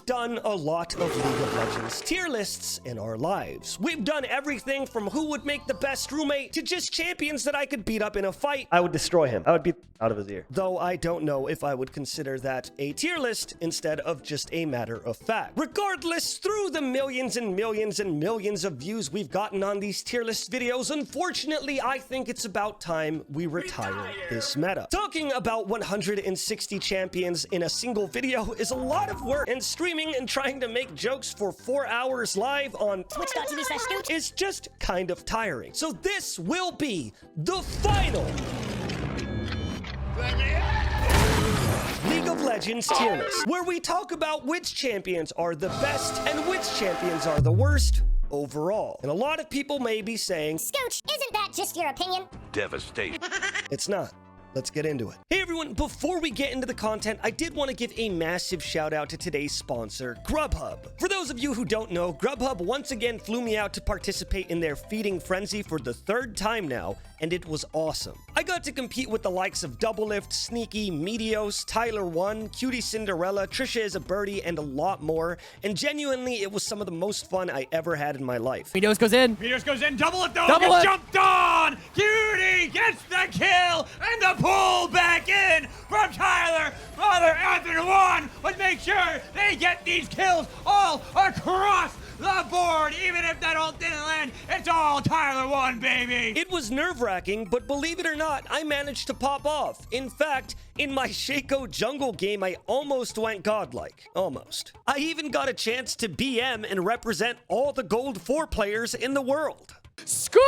We've done a lot of League of Legends tier lists in our lives. We've done everything from who would make the best roommate to just champions that I could beat up in a fight. I would destroy him. I would beat out of his ear. Though I don't know if I would consider that a tier list instead of just a matter of fact. Regardless, through the millions and millions and millions of views we've gotten on these tier list videos, unfortunately, I think it's about time we retire this meta. Talking about 160 champions in a single video is a lot of work, and streaming and trying to make jokes for 4 hours live on Twitch.tv/Stooch is just kind of tiring. So this will be the final League of Legends tier list, where we talk about which champions are the best and which champions are the worst overall. And a lot of people may be saying, Scooch, isn't that just your opinion? Devastating. It's not. Let's get into it. Hey everyone, before we get into the content, I did want to give a massive shout out to today's sponsor, Grubhub. For those of you who don't know, Grubhub once again flew me out to participate in their feeding frenzy for the 3rd time now, and it was awesome. I got to compete with the likes of Doublelift, Sneaky, Meteos, Tyler One, Cutie Cinderella, Trisha is a Birdie, and a lot more, and genuinely, it was some of the most fun I ever had in my life. Meteos goes in. Meteos goes in. Doublelift though gets jumped on. Cutie gets the kill and the pull back in from Tyler. Mother Ether One would make sure they get these kills all across the board. Even if that ult didn't land, it's all Tyler One, baby. It was nerve-wracking, but believe it or not, I managed to pop off. In fact, in my Shaco jungle game, I almost went godlike. Almost. I even got a chance to BM and represent all the Gold 4 players in the world. Scooch!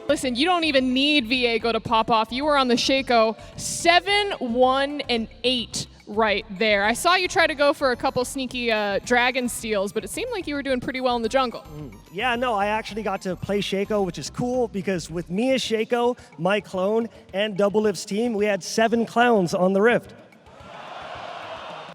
Listen, you don't even need Viego to pop off. You were on the Shaco 7, 1, and 8 right there. I saw you try to go for a couple sneaky dragon steals, but it seemed like you were doing pretty well in the jungle. Yeah, no, I actually got to play Shaco, which is cool because with me as Shaco, my clone, and Doublelift's team, we had 7 clowns on the Rift.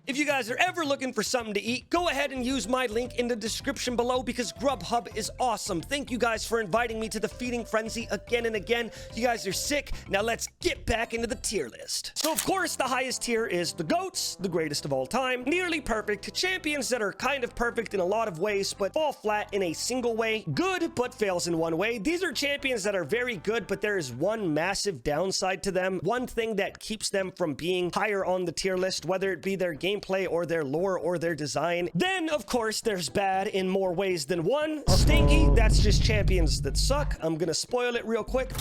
If you guys are ever looking for something to eat, go ahead and use my link in the description below because Grubhub is awesome. Thank you guys for inviting me to the feeding frenzy again and again. You guys are sick. Now let's get back into the tier list. So of course, the highest tier is the GOATs, the greatest of all time. Nearly perfect. Champions that are kind of perfect in a lot of ways, but fall flat in a single way. Good, but fails in one way. These are champions that are very good, but there is one massive downside to them. One thing that keeps them from being higher on the tier list, whether it be their gameplay or their lore or their design. Then, of course, there's bad in more ways than one. Stinky, that's just champions that suck. I'm gonna spoil it real quick.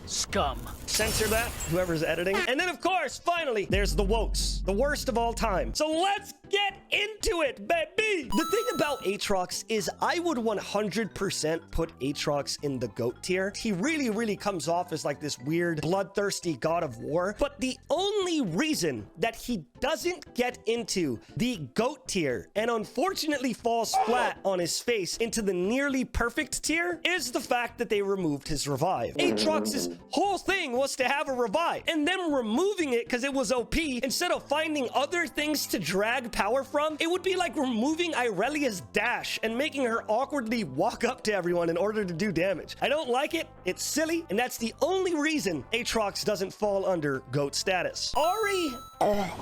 Scum. Censor that, whoever's editing. And then, of course, finally, there's the woats, the worst of all time. So let's get into it, baby! The thing about Aatrox is I would 100% put Aatrox in the GOAT tier. He really comes off as like this weird, bloodthirsty god of war. But the only reason that he doesn't get into the GOAT tier and unfortunately falls flat on his face into the nearly perfect tier is the fact that they removed his revive. Aatrox's whole thing was to have a revive, and them removing it because it was OP instead of finding other things to drag power from. It would be like removing Irelia's dash and making her awkwardly walk up to everyone in order to do damage. I don't like it. It's silly, and that's the only reason Aatrox doesn't fall under GOAT status. Ahri,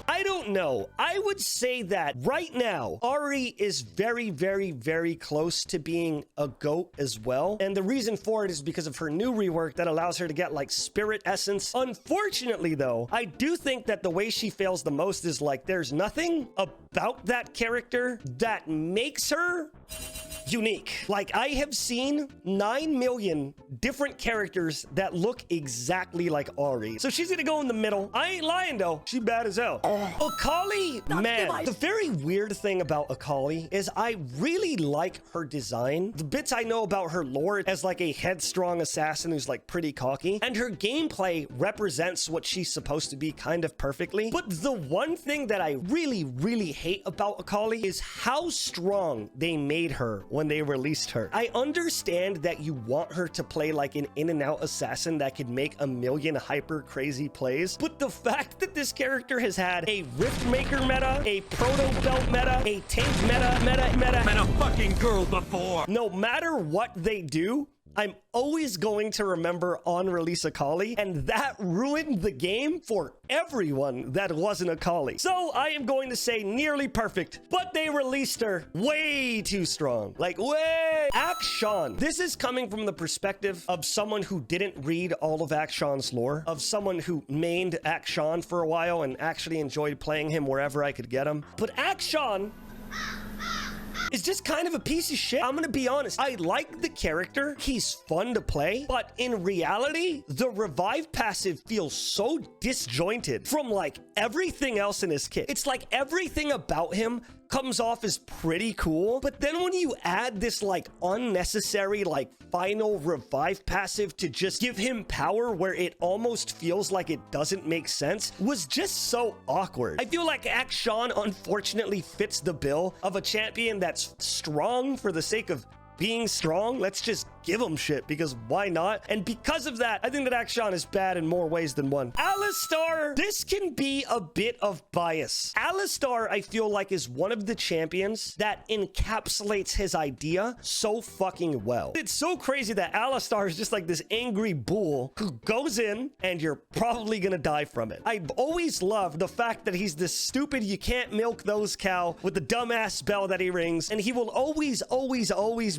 I don't know. I would say that right now, Ahri is very close to being a GOAT as well. And the reason for it is because of her new rework that allows her to get like spirit essence. Unfortunately though, I do think that the way she fails the most is like there's nothing about that character that makes her unique. Like, I have seen 9 million different characters that look exactly like Ahri. So she's gonna go in the middle. I ain't lying though. She bad as hell. Akali, man, the very weird thing about Akali is I really like her design. The bits I know about her lore as like a headstrong assassin who's like pretty cocky, and her gameplay represents what she's supposed to be kind of perfectly. But the one thing that I really hate about Akali is how strong they made her when they released her. I understand that you want her to play like an in-and-out assassin that could make a million hyper crazy plays, but the fact that this character has had a Riftmaker meta, a Proto Belt meta, a tank meta, Met a fucking girl before. no matter what they do, I'm always going to remember on-release Akali, and that ruined the game for everyone that wasn't Akali. So I am going to say nearly perfect, but they released her way too strong. Like, way. Akshan. This is coming from the perspective of someone who didn't read all of Akshan's lore, of someone who mained Akshan for a while and actually enjoyed playing him wherever I could get him. But Akshan is just kind of a piece of shit. I'm gonna be honest. I like the character. He's fun to play. But in reality, the revive passive feels so disjointed from like everything else in his kit. It's like everything about him comes off as pretty cool, but then when you add this like unnecessary like final revive passive to just give him power where it almost feels like it doesn't make sense, was just so awkward. I feel like Akshan unfortunately fits the bill of a champion that's strong for the sake of being strong. Let's just give him shit, because why not? And because of that, I think that Akshan is bad in more ways than one. Alistar, this can be a bit of bias. Alistar, I feel like, is one of the champions that encapsulates his idea so fucking well. It's so crazy that Alistar is just like this angry bull who goes in and you're probably gonna die from it. I've always loved the fact that he's this stupid, you can't milk those cow with the dumbass spell that he rings, and he will always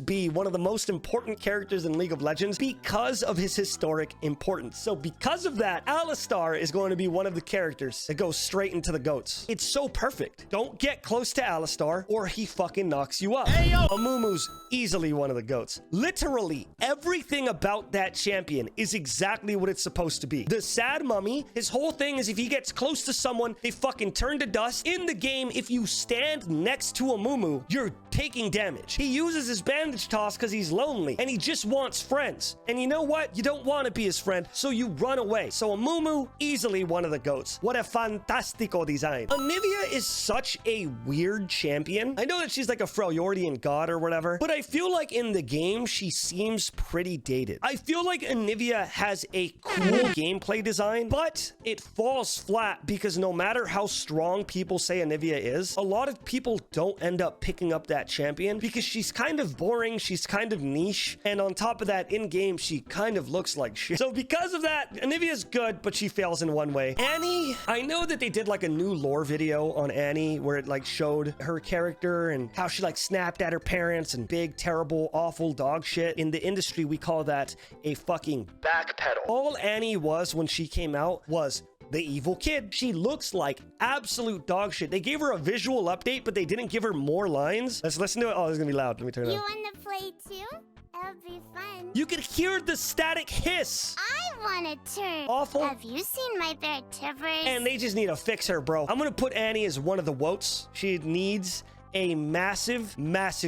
be one of the most important characters in League of Legends because of his historic importance. So because of that, Alistar is going to be one of the characters that goes straight into the GOATs. It's so perfect. Don't get close to Alistar or he fucking knocks you up. Hey, yo! Amumu's easily one of the GOATs. Literally everything about that champion is exactly what it's supposed to be. The sad mummy, his whole thing is if he gets close to someone, they fucking turn to dust. In the game, if you stand next to Amumu, you're taking damage. He uses his bandage toss because he's lonely and he just wants friends. And you know what? You don't want to be his friend, so you run away. So Amumu, easily one of the GOATs. What a fantastico design. Anivia is such a weird champion. I know that she's like a Freljordian god or whatever, but I feel like in the game, she seems pretty dated. I feel like Anivia has a cool gameplay design, but it falls flat because no matter how strong people say Anivia is, a lot of people don't end up picking up that champion because she's kind of boring, she's kind of niche, and on top of that, in game, she kind of looks like shit. So because of that, Anivia's good, but she fails in one way. Annie, I know that they did like a new lore video on Annie where it like showed her character and how she like snapped at her parents and big, terrible, awful dog shit. In the industry, we call that a fucking backpedal. All Annie was when she came out was the evil kid. She looks like absolute dog shit. They gave her a visual update, but they didn't give her more lines. Let's listen to it. Oh, this is gonna be loud. Let me turn it on. You want to play too? That'll be fun. You could hear the static hiss. I want to turn. Awful. Have you seen my vertebrae? And they just need to fix her, bro. I'm gonna put Annie as one of the WOTs. She needs a massive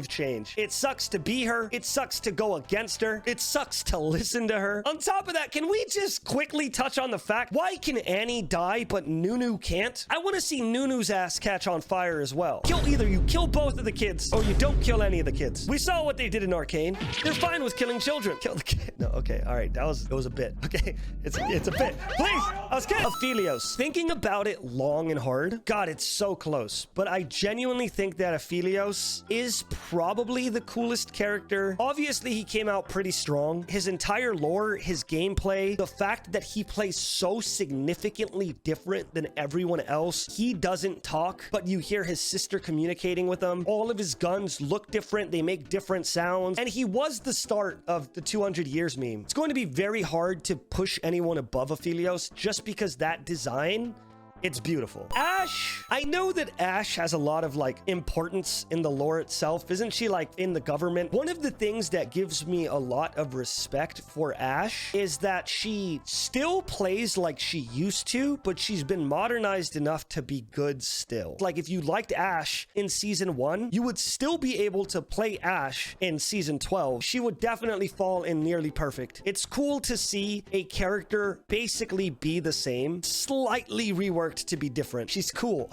change. It sucks to be her. It sucks to go against her. It sucks to listen to her. On top of that, can we just quickly touch on the fact, why can Annie die but Nunu can't? I want to see Nunu's ass catch on fire as well. Either you kill both of the kids or you don't kill any of the kids. We saw what they did in Arcane. They're fine with killing children. Kill the kid. No, okay, all right. That was a bit. Okay, it's a bit. Please, I was kidding. Aphelios. Thinking about it long and hard, God, it's so close. But I genuinely think that Aphelios is probably the coolest character. Obviously, he came out pretty strong. His entire lore, his gameplay, the fact that he plays so significantly different than everyone else. He doesn't talk, but you hear his sister communicating with him. All of his guns look different. They make different sounds. And he was the start of the 200 years meme. It's going to be very hard to push anyone above Aphelios just because that design, it's beautiful. Ashe, I know that Ashe has a lot of like importance in the lore itself. Isn't she like in the government? One of the things that gives me a lot of respect for Ashe is that she still plays like she used to, but she's been modernized enough to be good still. Like if you liked Ashe in season 1, you would still be able to play Ashe in season 12. She would definitely fall in nearly perfect. It's cool to see a character basically be the same, slightly reworked to be different. She's cool.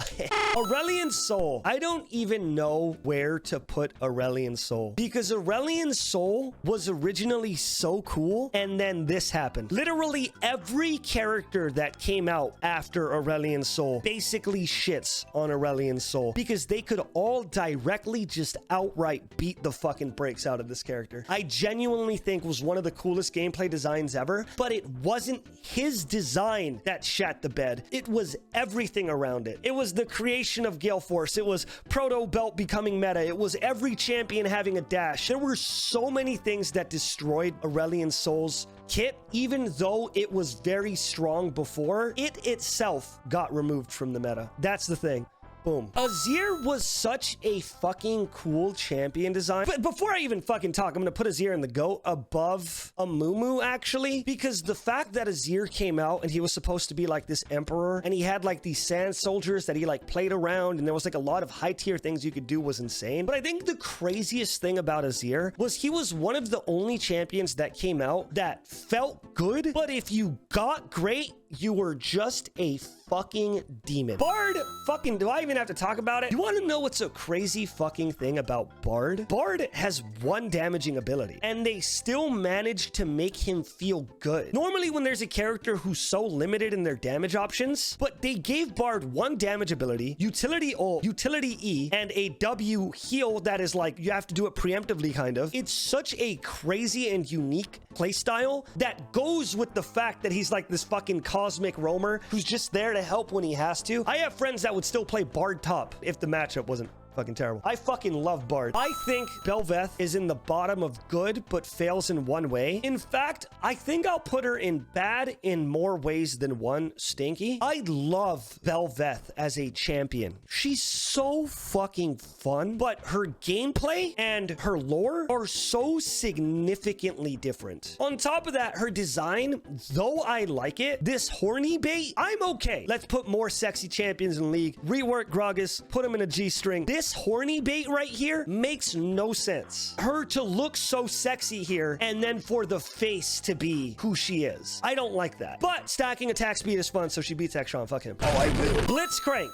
Aurelion Sol. I don't even know where to put Aurelion Sol because Aurelion Sol was originally so cool and then this happened. Literally every character that came out after Aurelion Sol basically shits on Aurelion Sol because they could all directly just outright beat the fucking brakes out of this character. I genuinely think was one of the coolest gameplay designs ever, but it wasn't his design that shat the bed. It was everything around it. It was the creation of Gale Force. It was Proto Belt becoming meta. It was every champion having a dash. There were so many things that destroyed Aurelion Sol's kit, even though it was very strong before, it itself got removed from the meta. That's the thing. Boom. Azir was such a fucking cool champion design. But before I even fucking talk, I'm gonna put Azir in the GOAT above Amumu, actually, because the fact that Azir came out and he was supposed to be like this emperor and he had like these sand soldiers that he like played around and there was like a lot of high tier things you could do was insane. But I think the craziest thing about Azir was he was one of the only champions that came out that felt good, but if you got great, you were just a fucking demon. Bard, fucking, do I even have to talk about it? You want to know what's a crazy fucking thing about Bard? Bard has one damaging ability, and they still managed to make him feel good. Normally, when there's a character who's so limited in their damage options, but they gave Bard one damage ability, utility ult, utility E, and a W heal that is like, you have to do it preemptively, kind of. It's such a crazy and unique playstyle that goes with the fact that he's like this fucking cosmic roamer who's just there to help when he has to. I have friends that would still play Bard top if the matchup wasn't fucking terrible. I fucking love Bard. I think Bel'Veth is in the bottom of good, but fails in one way. In fact, I think I'll put her in bad in more ways than one, stinky. I love Bel'Veth as a champion. She's so fucking fun, but her gameplay and her lore are so significantly different. On top of that, her design, though I like it, this horny bait, I'm okay. Let's put more sexy champions in League, rework Gragas, put him in a G-string. This horny bait right here makes no sense. Her to look so sexy here and then for the face to be who she is. I don't like that. But stacking attack speed is fun, so she beats Ekshon. Fuck him. Oh, I will. Blitzcrank.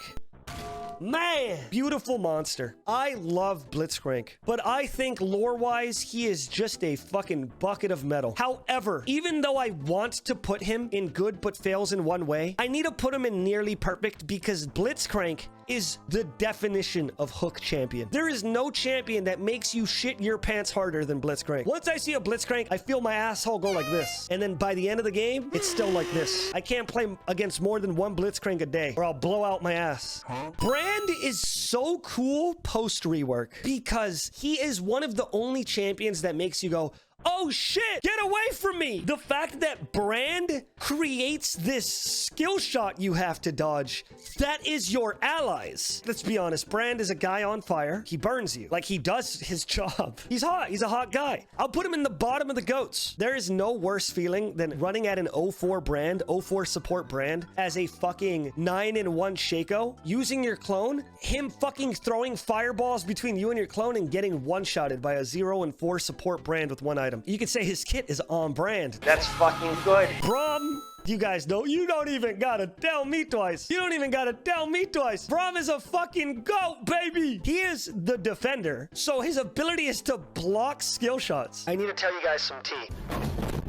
Man, beautiful monster. I love Blitzcrank, but I think lore-wise, he is just a fucking bucket of metal. However, even though I want to put him in good but fails in one way, I need to put him in nearly perfect because Blitzcrank is the definition of hook champion. There is no champion that makes you shit your pants harder than Blitzcrank. Once I see a Blitzcrank, I feel my asshole go like this. And then by the end of the game, it's still like this. I can't play against more than one Blitzcrank a day or I'll blow out my ass. Brand is so cool post rework because he is one of the only champions that makes you go, oh shit, get away from me. The fact that Brand creates this skill shot you have to dodge, that is your allies. Let's be honest, Brand is a guy on fire. He burns you. Like, he does his job. He's hot. He's a hot guy. I'll put him in the bottom of the goats. There is no worse feeling than running at an 0-4 Brand, 0-4 support Brand as a fucking 9-1 Shaco, using your clone, him fucking throwing fireballs between you and your clone and getting one-shotted by a 0-4 support Brand with one item. You could say his kit is on brand. That's fucking good. Braum, you guys know, you don't even gotta tell me twice. You don't even gotta tell me twice. Braum is a fucking GOAT, baby. He is the defender, so his ability is to block skill shots. I need to tell you guys some tea.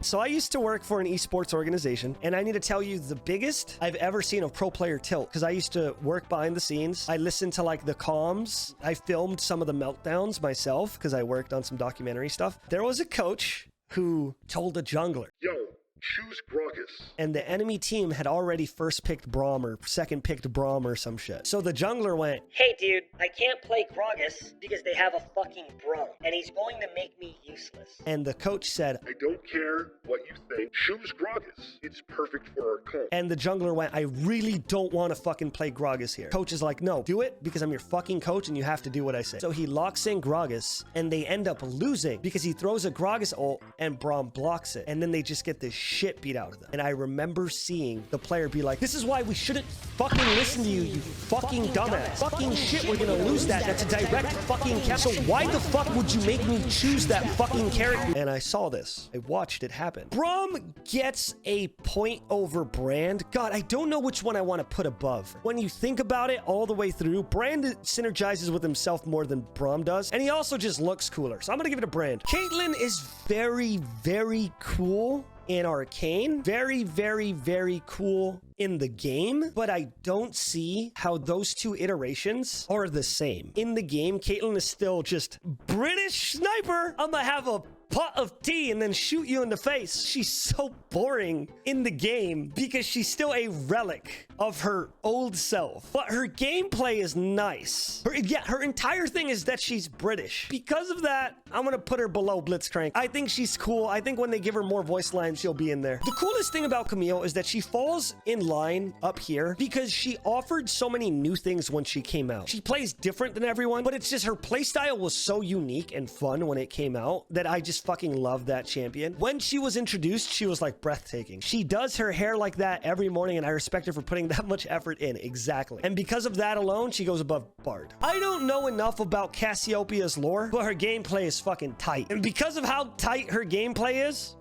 So I used to work for an esports organization, and I need to tell you the biggest I've ever seen of pro player tilt, because I used to work behind the scenes. I listened to like the comms. I filmed some of the meltdowns myself because I worked on some documentary stuff. There was a coach who told a jungler, yo, choose Gragas. and the enemy team had already first picked Braum or second picked Braum or some shit. So the jungler went, hey dude, I can't play Gragas because they have a fucking Braum and he's going to make me useless. And the coach said, I don't care what you think. Choose Gragas. It's perfect for our cult. and the jungler went, I really don't want to fucking play Gragas here. Coach is like, no, do it because I'm your fucking coach and you have to do what I say. So he locks in Gragas and they end up losing because he throws a Gragas ult and Braum blocks it. And then they just get this shit beat out of them. And I remember seeing the player be like, this is why we shouldn't fucking listen to you, you fucking dumbass. Fucking shit, we're gonna lose that. That's a direct fucking cap. So why the fuck would you make me choose that fucking character? And I saw this. I watched it happen. Braum gets a point over Brand. God, I don't know which one I want to put above. When you think about it all the way through, Brand synergizes with himself more than Braum does. And he also just looks cooler. So I'm gonna give it a Brand. Caitlyn is very, very cool in Arcane. Very, very, very cool in the game, but I don't see how those two iterations are the same. In the game, Caitlyn is still just British sniper. I'm gonna have a pot of tea and then shoot you in the face. She's so boring in the game because she's still a relic of her old self. But her gameplay is nice. Her entire thing is that she's British. Because of that, I'm gonna put her below Blitzcrank. I think she's cool. I think when they give her more voice lines, she'll be in there. The coolest thing about Camille is that she falls in line up here because she offered so many new things when she came out. She plays different than everyone, but it's just her playstyle was so unique and fun when it came out that I just fucking love that champion. When she was introduced, she was like breathtaking. She does her hair like that every morning, and I respect her for putting that much effort in. Exactly. And because of that alone, she goes above Bard. I don't know enough about Cassiopeia's lore, but her gameplay is fucking tight. And because of how tight her gameplay is,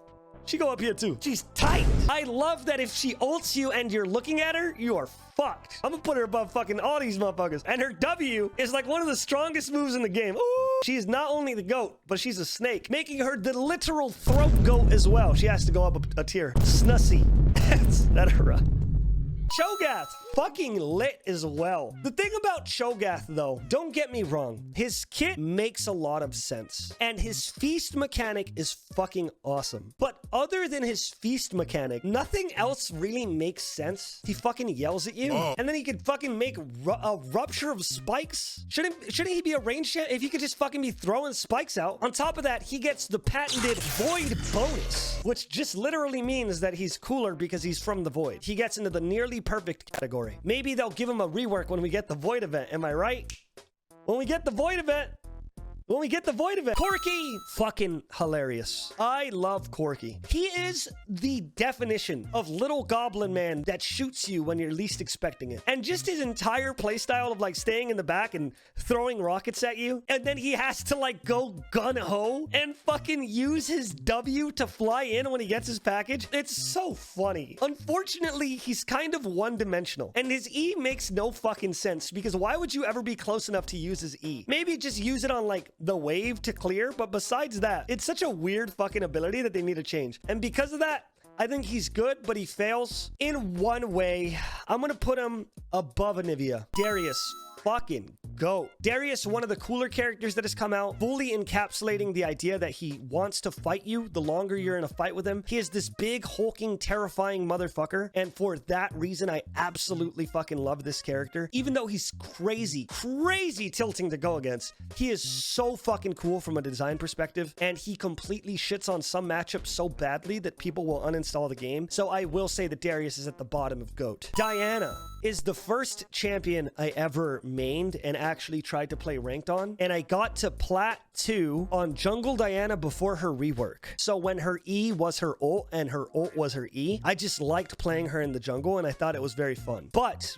she go up here too. She's tight. I love that if she ults you and you're looking at her, you are fucked. I'm gonna put her above fucking all these motherfuckers. And her W is like one of the strongest moves in the game. Ooh. She is not only the GOAT, but she's a snake, making her the literal throat GOAT as well. She has to go up a tier. Snussy. That's her. Cho'Gath, fucking lit as well. The thing about Cho'Gath, though, don't get me wrong, his kit makes a lot of sense, and his feast mechanic is fucking awesome. But other than his feast mechanic, nothing else really makes sense. He fucking yells at you, and then he could fucking make a rupture of spikes. Shouldn't he be a range champ if he could just fucking be throwing spikes out? On top of that, he gets the patented Void bonus, which just literally means that he's cooler because he's from the Void. He gets into the nearly perfect category. Maybe they'll give him a rework when we get the Void event. Am I right? When we get the Void event. Corki, fucking hilarious. I love Corki. He is the definition of little goblin man that shoots you when you're least expecting it. And just his entire playstyle of like staying in the back and throwing rockets at you. And then he has to like go gun-ho and fucking use his W to fly in when he gets his package. It's so funny. Unfortunately, he's kind of one-dimensional. And his E makes no fucking sense because why would you ever be close enough to use his E? Maybe just use it on like the wave to clear, but besides that, it's such a weird fucking ability that they need to change. And because of that, I think he's good, but he fails in one way. I'm gonna put him above Anivia. Darius, fucking GOAT. Darius, one of the cooler characters that has come out, fully encapsulating the idea that he wants to fight you the longer you're in a fight with him. He is this big, hulking, terrifying motherfucker, and for that reason, I absolutely fucking love this character. Even though he's crazy tilting to go against, he is so fucking cool from a design perspective, and he completely shits on some matchups so badly that people will uninstall the game. So I will say that Darius is at the bottom of GOAT. Diana is the first champion I ever mained and actually tried to play ranked on, and I got to Plat 2 on Jungle Diana before her rework. So when her E was her ult and her ult was her E, I just liked playing her in the jungle and I thought it was very fun. But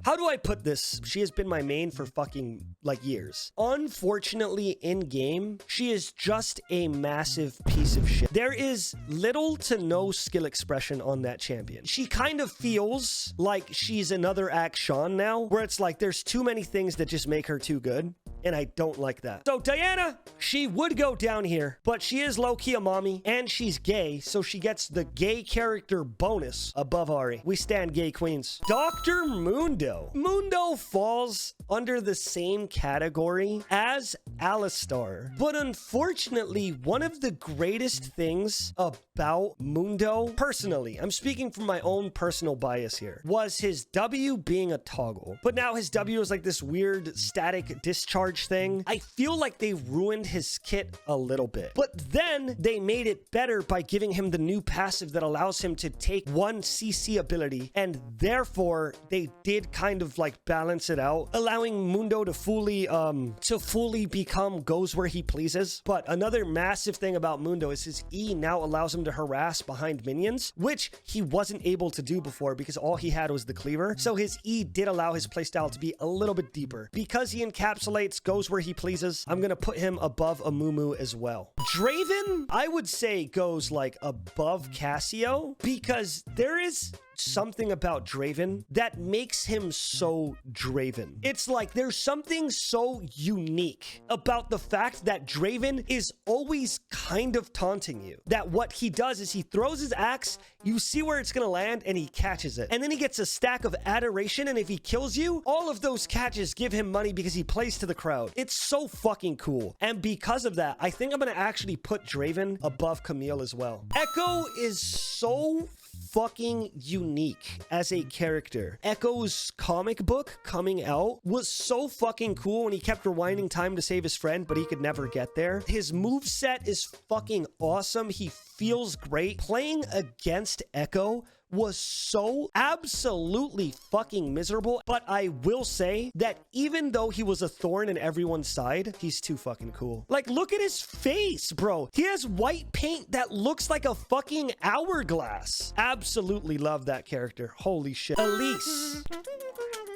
how do I put this? She has been my main for fucking like years. Unfortunately, in game, she is just a massive piece of shit. There is little to no skill expression on that champion. She kind of feels like she's another Akshan now, where it's like there's too many things that just make her too good. And I don't like that. So Diana, she would go down here, but she is low-key a mommy and she's gay, so she gets the gay character bonus above Ari. We stand gay queens. Dr. Mundo. Mundo falls under the same category as Alistar, but unfortunately, one of the greatest things about Mundo, personally, I'm speaking from my own personal bias here, was his W being a toggle. But now his W is like this weird static discharge charge thing. I feel like they ruined his kit a little bit. But then they made it better by giving him the new passive that allows him to take one CC ability, and therefore they did kind of like balance it out, allowing Mundo to fully become goes where he pleases. But another massive thing about Mundo is his E now allows him to harass behind minions, which he wasn't able to do before because all he had was the cleaver. So his E did allow his playstyle to be a little bit deeper. Because he encapsulates goes where he pleases, I'm gonna put him above Amumu as well. Draven, I would say goes like above Cassio because there is something about Draven that makes him so Draven. It's like there's something so unique about the fact that Draven is always kind of taunting you. That what he does is he throws his axe, you see where it's gonna land, and he catches it. And then he gets a stack of adoration, and if he kills you, all of those catches give him money because he plays to the crowd. It's so fucking cool. And because of that, I think I'm gonna actually put Draven above Camille as well. Echo is so fucking unique as a character. Echo's comic book coming out was so fucking cool when he kept rewinding time to save his friend, but he could never get there. His moveset is fucking awesome. He feels great. Playing against Echo was so absolutely fucking miserable, but I will say that even though he was a thorn in everyone's side, he's too fucking cool. Like, look at his face, bro. He has white paint that looks like a fucking hourglass. Absolutely love that character. Holy shit. Elise.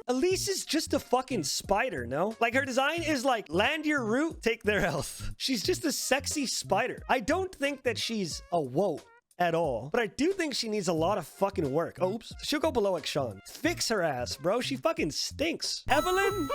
Elise is just a fucking spider, no? Like, her design is like, land your root, take their health. She's just a sexy spider. I don't think that she's a woke at all, but I do think she needs a lot of fucking work. Oops. She'll go below Akshan. Fix her ass, bro. She fucking stinks. Evelyn?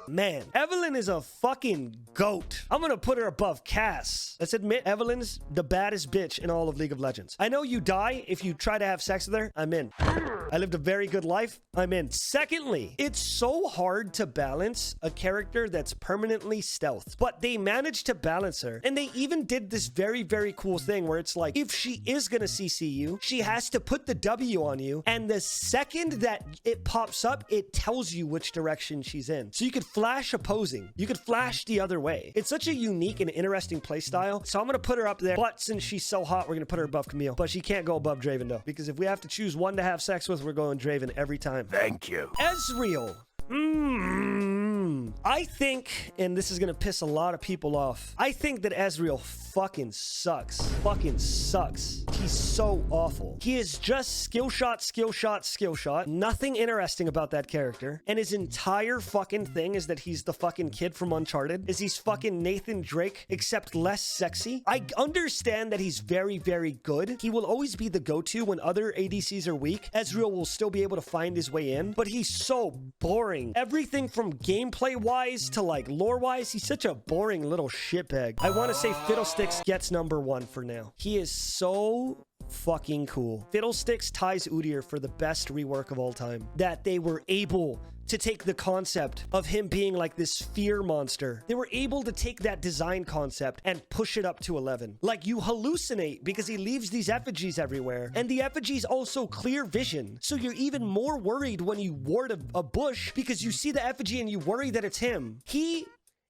Man, Evelyn is a fucking goat. I'm gonna put her above Cass. Let's admit, Evelyn's the baddest bitch in all of League of Legends. I know you die if you try to have sex with her. I'm in. I lived a very good life. I'm in. Secondly, it's so hard to balance a character that's permanently stealth, but they managed to balance her. And they even did this very, very cool thing where it's like, if she is gonna CC you, she has to put the W on you, and the second that it pops up, it tells you which direction she's in. So you could flash opposing. You could flash the other way. It's such a unique and interesting playstyle. So I'm gonna put her up there, but since she's so hot, we're gonna put her above Camille. But she can't go above Draven though, because if we have to choose one to have sex with, we're going Draven every time. Thank you. Ezreal. I think, and this is gonna piss a lot of people off, I think that Ezreal fucking sucks. Fucking sucks. He's so awful. He is just skill shot, skill shot, skill shot. Nothing interesting about that character. And his entire fucking thing is that he's the fucking kid from Uncharted. Is he's fucking Nathan Drake, except less sexy. I understand that he's very, very good. He will always be the go-to when other ADCs are weak. Ezreal will still be able to find his way in, but he's so boring. Everything from gameplay-wise to like lore-wise, he's such a boring little shitbag. I want to say Fiddlesticks gets #1 for now. He is so fucking cool. Fiddlesticks ties Udyr for the best rework of all time. That they were able to take the concept of him being like this fear monster. They were able to take that design concept and push it up to 11. Like, you hallucinate because he leaves these effigies everywhere, and the effigies also clear vision. So you're even more worried when you ward a bush because you see the effigy and you worry that it's him. He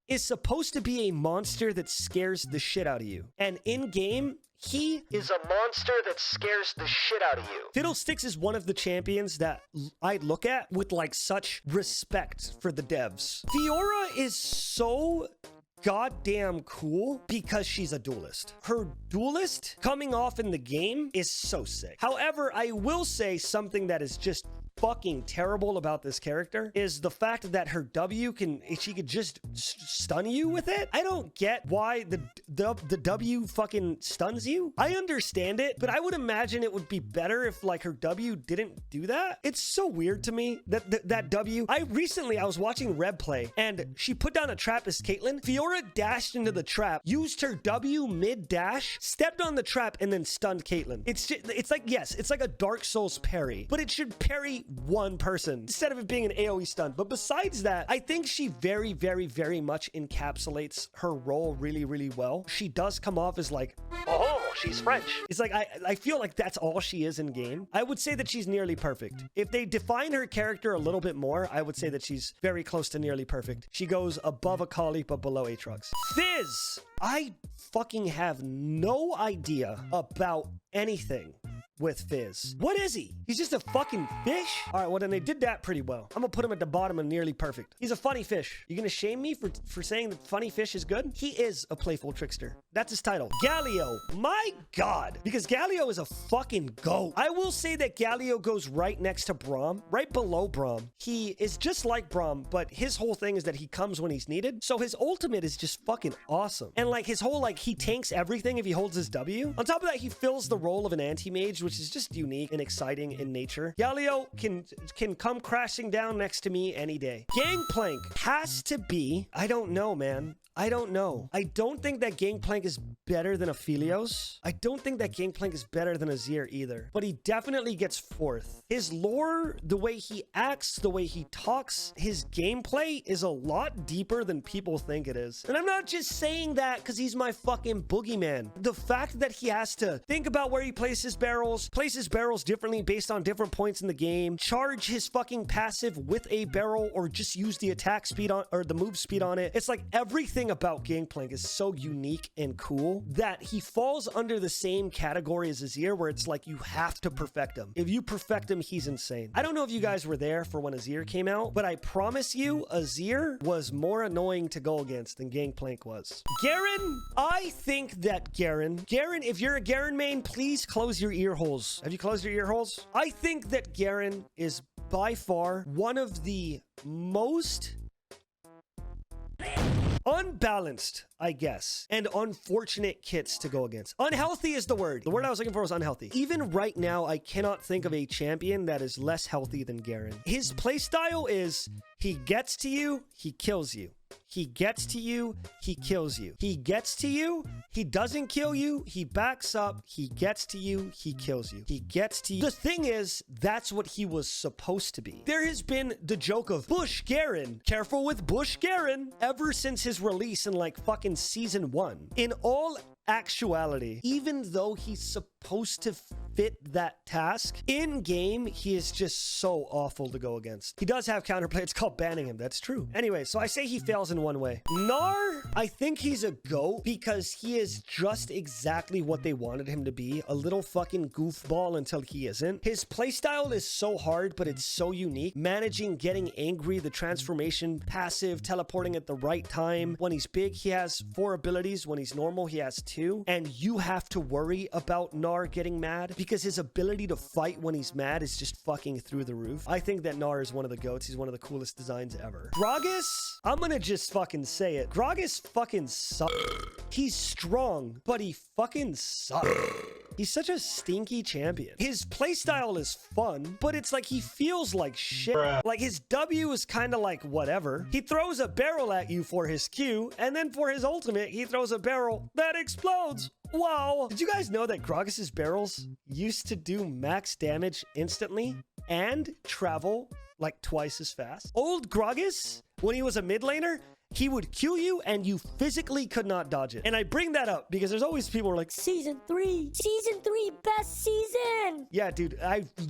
is supposed to be a monster that scares the shit out of you. And in game, he is a monster that scares the shit out of you. Fiddlesticks is one of the champions that I look at with like such respect for the devs. Fiora is so goddamn cool because she's a duelist. Her duelist coming off in the game is so sick. However, I will say something that is just fucking terrible about this character is the fact that her W she could just stun you with it. I don't get why the W fucking stuns you. I understand it, but I would imagine it would be better if like her W didn't do that. It's so weird to me that that W. I was watching Reb play and she put down a trap as Caitlyn. Fiora dashed into the trap, used her W mid dash, stepped on the trap, and then stunned Caitlyn. It's like, yes, it's like a Dark Souls parry, but it should parry one person instead of it being an AoE stun. But besides that, I think she very, very, very much encapsulates her role really, really well. She does come off as like, oh, she's French. It's like, I feel like that's all she is in game. I would say that she's nearly perfect. If they define her character a little bit more, I would say that she's very close to nearly perfect. She goes above Akali, but below Aatrox. Fizz! I fucking have no idea about anything with Fizz. What is he? He's just a fucking fish? All right, well, then they did that pretty well. I'm gonna put him at the bottom of nearly perfect. He's a funny fish. You gonna shame me for saying that funny fish is good? He is a playful trickster. That's his title. Galio. My God. Because Galio is a fucking goat. I will say that Galio goes right next to Braum, right below Braum. He is just like Braum, but his whole thing is that he comes when he's needed. So his ultimate is just fucking awesome. And like his whole, like, he tanks everything if he holds his W. On top of that, he fills the role of an anti-mage, which is just unique and exciting in nature. Galio can come crashing down next to me any day. Gangplank has to be, I don't know, man. I don't know. I don't think that Gangplank is better than Aphelios. I don't think that Gangplank is better than Azir either. But he definitely gets fourth. His lore, the way he acts, the way he talks, his gameplay is a lot deeper than people think it is. And I'm not just saying that because he's my fucking boogeyman. The fact that he has to think about where he places barrels differently based on different points in the game, charge his fucking passive with a barrel, or just use the attack speed on, or the move speed on it. It's like everything about Gangplank is so unique and cool that he falls under the same category as Azir, where it's like you have to perfect him. If you perfect him, he's insane. I don't know if you guys were there for when Azir came out, but I promise you, Azir was more annoying to go against than Gangplank was. Garen, I think that Garen, if you're a Garen main, please close your ear holes. Have you closed your ear holes? I think that Garen is by far one of the most unbalanced, I guess, and unfortunate kits to go against. Unhealthy is the word. The word I was looking for was unhealthy. Even right now, I cannot think of a champion that is less healthy than Garen. His playstyle is he gets to you, he kills you. He gets to you, he kills you. He gets to you, he doesn't kill you, he backs up, he gets to you, he kills you. He gets to you. The thing is, that's what he was supposed to be. There has been the joke of Bush Garen. Careful with Bush Garen ever since his release in like fucking season 1. In all actuality, even though he's supposed to fit that task, in game, he is just so awful to go against. He does have counterplay. It's called banning him. That's true. Anyway, so I say he fails in one way. Gnar, I think he's a GOAT because he is just exactly what they wanted him to be. A little fucking goofball until he isn't. His playstyle is so hard, but it's so unique. Managing getting angry, the transformation, passive, teleporting at the right time. When he's big, he has 4 abilities. When he's normal, he has 2. And you have to worry about Gnar getting mad because his ability to fight when he's mad is just fucking through the roof. I think that Gnar is one of the GOATs. He's one of the coolest designs ever. Gragas, I'm gonna just fucking say it. Gragas fucking sucks. He's strong, but he fucking sucks. He's such a stinky champion. His playstyle is fun, but it's like he feels like shit. Like his W is kind of like whatever. He throws a barrel at you for his Q, and then for his ultimate, he throws a barrel that explodes. Wow. Did you guys know that Gragas's barrels used to do max damage instantly and travel like twice as fast? Old Gragas, when he was a mid laner, he would Q you and you physically could not dodge it. And I bring that up because there's always people who are like, Season 3, best season. yeah, dude,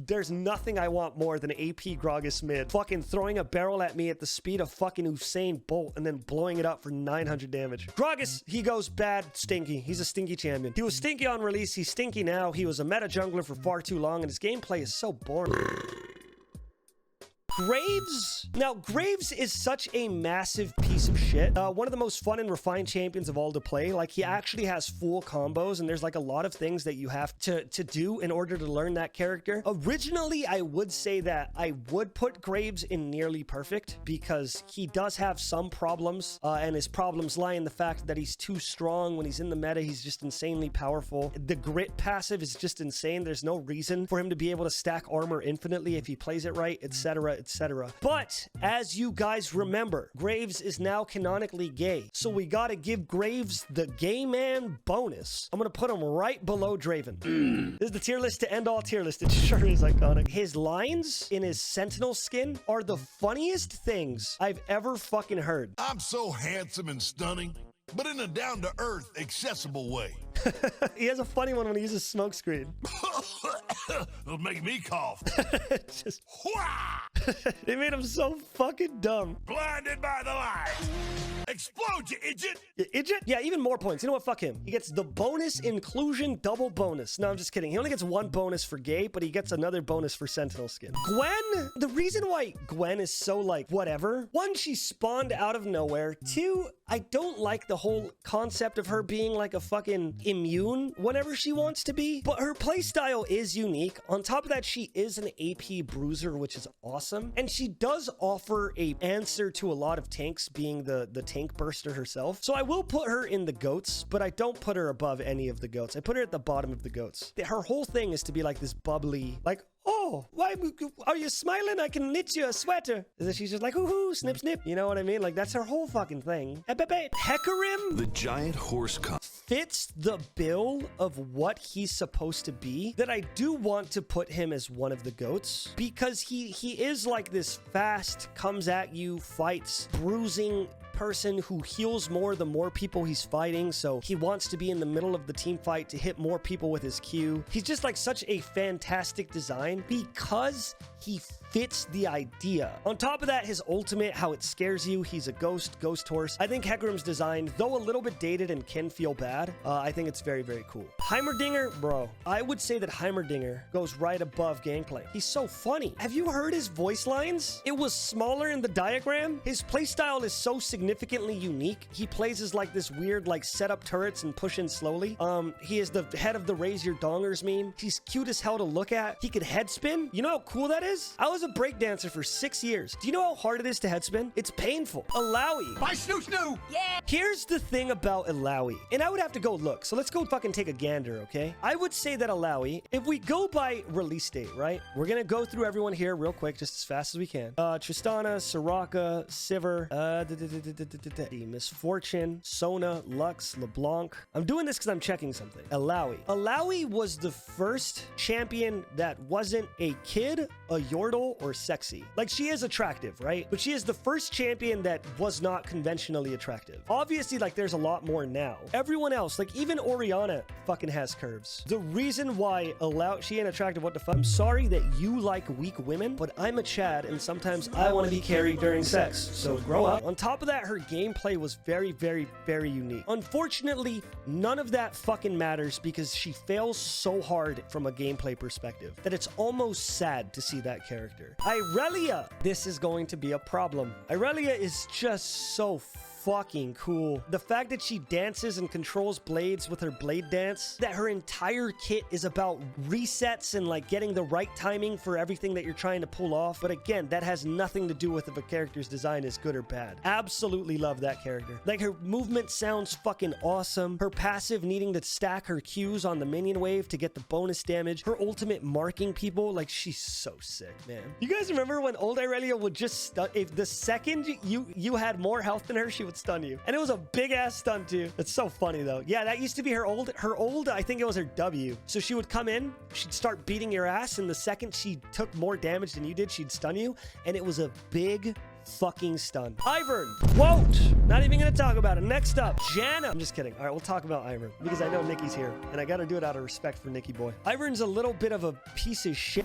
there's nothing I want more than AP Gragas mid fucking throwing a barrel at me at the speed of fucking Usain Bolt and then blowing it up for 900 damage. Gragas, he goes bad, stinky. He's a stinky champion. He was stinky on release. He's stinky now. He was a meta jungler for far too long and his gameplay is so boring. Graves? Now, Graves is such a massive piece of shit. One of the most fun and refined champions of all to play. Like, he actually has full combos, and there's like a lot of things that you have to do in order to learn that character. Originally, I would say that I would put Graves in nearly perfect because he does have some problems, and his problems lie in the fact that he's too strong. When he's in the meta, he's just insanely powerful. The grit passive is just insane. There's no reason for him to be able to stack armor infinitely if he plays it right, etc., etc. But as you guys remember, Graves is now canonically gay. So we gotta give Graves the gay man bonus. I'm gonna put him right below Draven. This is the tier list to end all tier list. It sure is iconic. His lines in his Sentinel skin are the funniest things I've ever fucking heard. I'm so handsome and stunning, but in a down-to-earth, accessible way. He has a funny one when he uses smoke screen. It'll make me cough. Just they made him so fucking dumb. Blinded by the light. Explode, you idiot. Idiot? Yeah, even more points. You know what? Fuck him. He gets the bonus inclusion double bonus. No, I'm just kidding. He only gets one bonus for gay, but he gets another bonus for sentinel skin. Gwen, the reason why Gwen is so like whatever, one, she spawned out of nowhere. Two, I don't like the whole concept of her being like a fucking immune whenever she wants to be, but her playstyle is unique. On top of that, she is an AP bruiser, which is awesome. And she does offer a answer to a lot of tanks, being the tank burster herself. So I will put her in the goats, but I don't put her above any of the goats. I put her at the bottom of the goats. Her whole thing is to be like this bubbly, like, oh, why are you smiling? I can knit you a sweater. And then she's just like, hoo-hoo, snip, snip. You know what I mean? Like, that's her whole fucking thing. Hecarim, The giant horse fits the bill of what he's supposed to be, that I do want to put him as one of the goats, because he is like this fast, comes at you, fights, bruising person who heals more the more people he's fighting, so he wants to be in the middle of the team fight to hit more people with his Q. He's just like such a fantastic design because he fits the idea. On top of that, his ultimate, how it scares you, he's a ghost horse. I think Hecarim's design, though a little bit dated and can feel bad, I think it's very, very cool. Heimerdinger, bro, I would say that Heimerdinger goes right above Gangplank. He's so funny. Have you heard his voice lines? It was smaller in the diagram. His playstyle is so significantly unique. He plays as like this weird, like set up turrets and push in slowly. He is the head of the raise your dongers meme. He's cute as hell to look at. He could head spin. You know how cool that is? I was a breakdancer for 6 years. Do you know how hard it is to head spin? It's painful. Alawi. Bye, snoo snoo. Yeah. Here's the thing about Alawi, and I would have to go look, so let's go fucking take a gander, okay? I would say that Alawi, if we go by release date, right? We're gonna go through everyone here real quick, just as fast as we can. Tristana, Soraka, Sivir, Misfortune, Sona, Lux, LeBlanc. I'm doing this because I'm checking something. Alawi. Alawi was the first champion that wasn't a kid, a yordle, or sexy. Like, she is attractive, right? But she is the first champion that was not conventionally attractive. Obviously, like, there's a lot more now. Everyone else, like, even Orianna fucking has curves. The reason why she ain't attractive, what the fuck? I'm sorry that you like weak women, but I'm a Chad, and sometimes I want to be carried during sex. So grow up. On top of that, her gameplay was very, very, very unique. Unfortunately, none of that fucking matters because she fails so hard from a gameplay perspective that it's almost sad to see that character. Irelia, this is going to be a problem. Irelia is just so fucking cool. The fact that she dances and controls blades with her blade dance, that her entire kit is about resets and like getting the right timing for everything that you're trying to pull off. But again, that has nothing to do with if a character's design is good or bad. Absolutely love that character. Like, her movement sounds fucking awesome. Her passive needing to stack her Qs on the minion wave to get the bonus damage. Her ultimate marking people, like, she's so sick, man. You guys remember when old Irelia would just stun? If the second you had more health than her, she would stun you. And it was a big ass stun too. It's so funny though. Yeah, that used to be her old, I think it was her W. So she would come in, she'd start beating your ass, and the second she took more damage than you did, she'd stun you. And it was a big fucking stun. Ivern, won't. Not even gonna talk about it. Next up, Janna. I'm just kidding. All right, we'll talk about Ivern because I know Nikki's here and I gotta do it out of respect for Nikki boy. Ivern's a little bit of a piece of shit.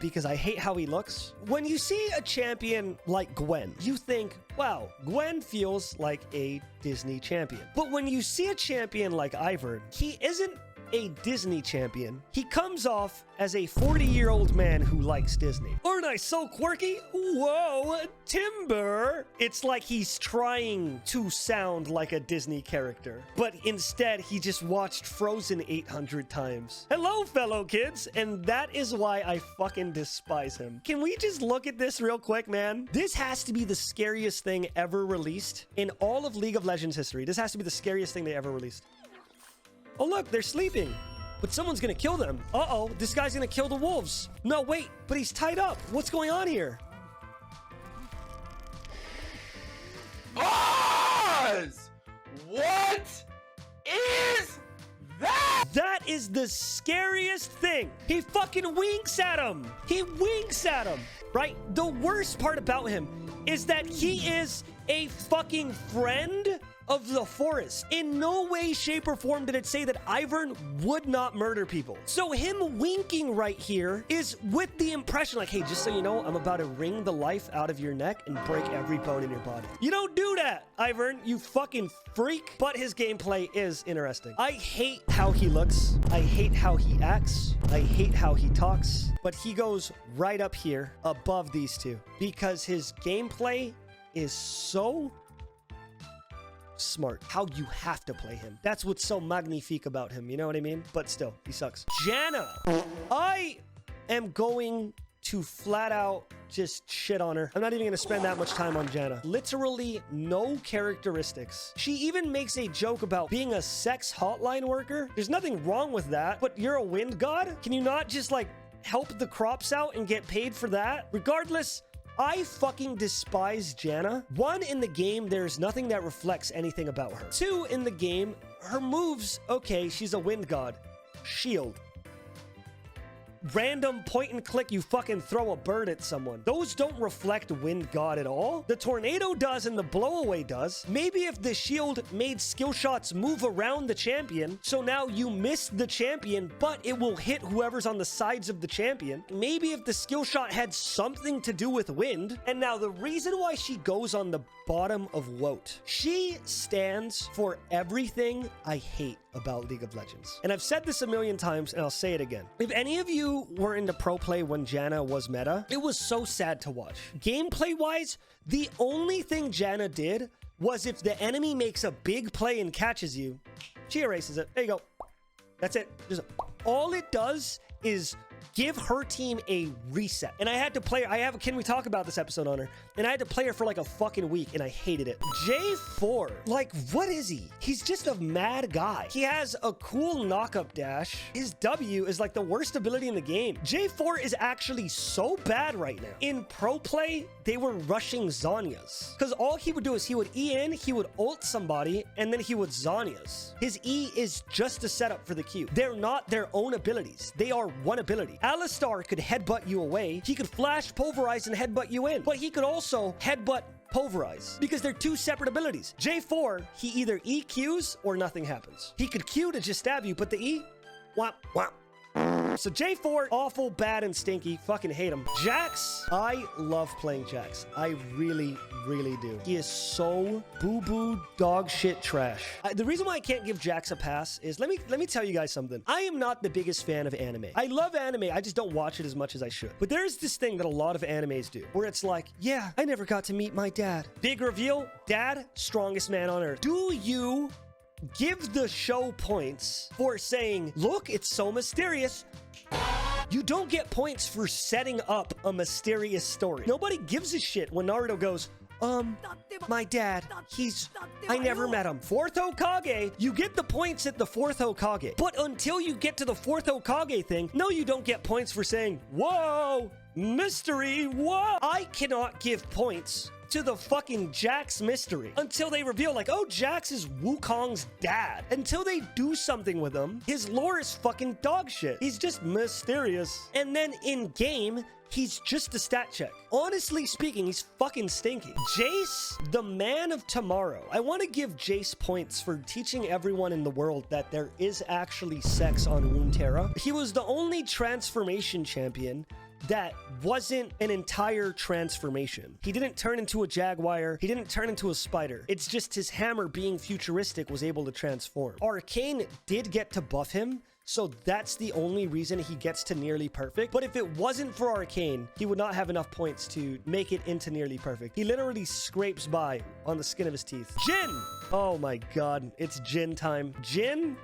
Because I hate how he looks. When you see a champion like Gwen, you think, wow, Gwen feels like a Disney champion. But when you see a champion like Ivern, he isn't a Disney champion. He comes off as a 40-year-old man who likes Disney. Aren't I so quirky? Whoa, timber. It's like he's trying to sound like a Disney character, but instead he just watched Frozen 800 times. Hello, fellow kids, and that is why I fucking despise him. Can we just look at this real quick, man? This has to be the scariest thing ever released in all of League of Legends history. This has to be the scariest thing they ever released. Oh, look, they're sleeping. But someone's gonna kill them. Uh-oh, this guy's gonna kill the wolves. No, wait, but he's tied up. What's going on here? Oz! What is that? That is the scariest thing. He fucking winks at him. He winks at him, right? The worst part about him is that he is a fucking friend of the forest. In no way, shape, or form did it say that Ivern would not murder people. So him winking right here is with the impression like, hey, just so you know, I'm about to wring the life out of your neck and break every bone in your body. You don't do that, Ivern, you fucking freak. But his gameplay is interesting. I hate how he looks. I hate how he acts. I hate how he talks. But he goes right up here above these two because his gameplay is so smart. How you have to play him. That's what's so magnifique about him. You know what I mean? But still, he sucks. Janna. I am going to flat out just shit on her. I'm not even going to spend that much time on Janna. Literally no characteristics. She even makes a joke about being a sex hotline worker. There's nothing wrong with that, but you're a wind god? Can you not just like help the crops out and get paid for that? Regardless, I fucking despise Janna. 1, in the game, there's nothing that reflects anything about her. 2, in the game, her moves, okay, she's a wind god. Shield. Random point and click, you fucking throw a bird at someone. Those don't reflect wind god at all. The tornado does and the blowaway does. Maybe if the shield made skill shots move around the champion, so now you miss the champion, but it will hit whoever's on the sides of the champion. Maybe if the skill shot had something to do with wind. And now the reason why she goes on the bottom of WOT, she stands for everything I hate about League of Legends. And I've said this a million times, and I'll say it again. If any of you were into pro play when Janna was meta, it was so sad to watch. Gameplay-wise, the only thing Janna did was if the enemy makes a big play and catches you, she erases it. There you go. That's it. Just all it does is give her team a reset. And I had to play her. Can we talk about this episode on her? And I had to play her for like a fucking week and I hated it. J4, like, what is he? He's just a mad guy. He has a cool knock-up dash. His W is like the worst ability in the game. J4 is actually so bad right now. In pro play, they were rushing Zhonya's. Because all he would do is he would E in, he would ult somebody, and then he would Zhonya's. His E is just a setup for the Q. They're not their own abilities. They are one ability. Alistar could headbutt you away. He could flash pulverize and headbutt you in. But he could also headbutt pulverize because they're two separate abilities. J4, he either EQs or nothing happens. He could Q to just stab you, but the E, whop, whop. So J4, awful, bad, and stinky. Fucking hate him. Jax, I love playing Jax. I really, really do. He is so boo-boo dog shit trash. The reason why I can't give Jax a pass is, let me tell you guys something. I am not the biggest fan of anime. I love anime. I just don't watch it as much as I should. But there's this thing that a lot of animes do, where it's like, yeah, I never got to meet my dad. Big reveal, dad, strongest man on earth. Do you give the show points for saying, look, it's so mysterious? You don't get points for setting up a mysterious story. Nobody gives a shit when Naruto goes, my dad, I never met him. 4th Hokage, you get the points at the 4th Hokage. But until you get to the 4th Hokage thing, no, you don't get points for saying, whoa, mystery, whoa. I cannot give points to the fucking Jax mystery until they reveal like, oh, Jax is Wukong's dad. Until they do something with him, his lore is fucking dog shit. He's just mysterious. And then in game, he's just a stat check. Honestly speaking, he's fucking stinky. Jace, the man of tomorrow. I want to give Jace points for teaching everyone in the world that there is actually sex on Runeterra. He was the only transformation champion that wasn't an entire transformation. He didn't turn into a jaguar. He didn't turn into a spider. It's just his hammer being futuristic was able to transform. Arcane did get to buff him, so that's the only reason he gets to nearly perfect. But if it wasn't for Arcane, he would not have enough points to make it into nearly perfect. He literally scrapes by on the skin of his teeth. Jhin! Oh my god, it's Jhin time. Jhin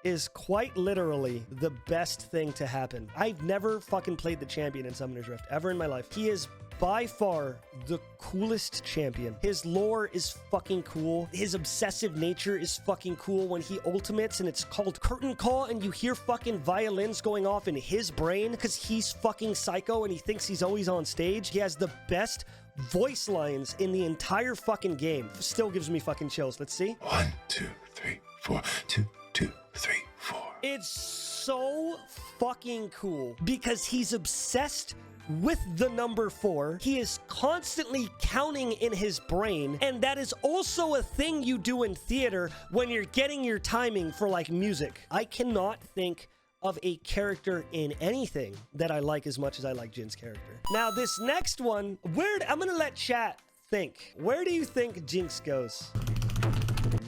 is quite literally the best thing to happen. I've never fucking played the champion in Summoner's Rift ever in my life. He is by far the coolest champion. His lore is fucking cool. His obsessive nature is fucking cool when he ultimates and it's called Curtain Call and you hear fucking violins going off in his brain because he's fucking psycho and he thinks he's always on stage. He has the best voice lines in the entire fucking game. Still gives me fucking chills. Let's see. 1, 2, 3, 4. 2, 2, 3, 4. It's so fucking cool because he's obsessed with the number 4. He is constantly counting in his brain, and that is also a thing you do in theater when you're getting your timing for like music. I cannot think of a character in anything that I like as much as I like Jin's character. Now this next one, I'm gonna let chat think. Where do you think Jinx goes?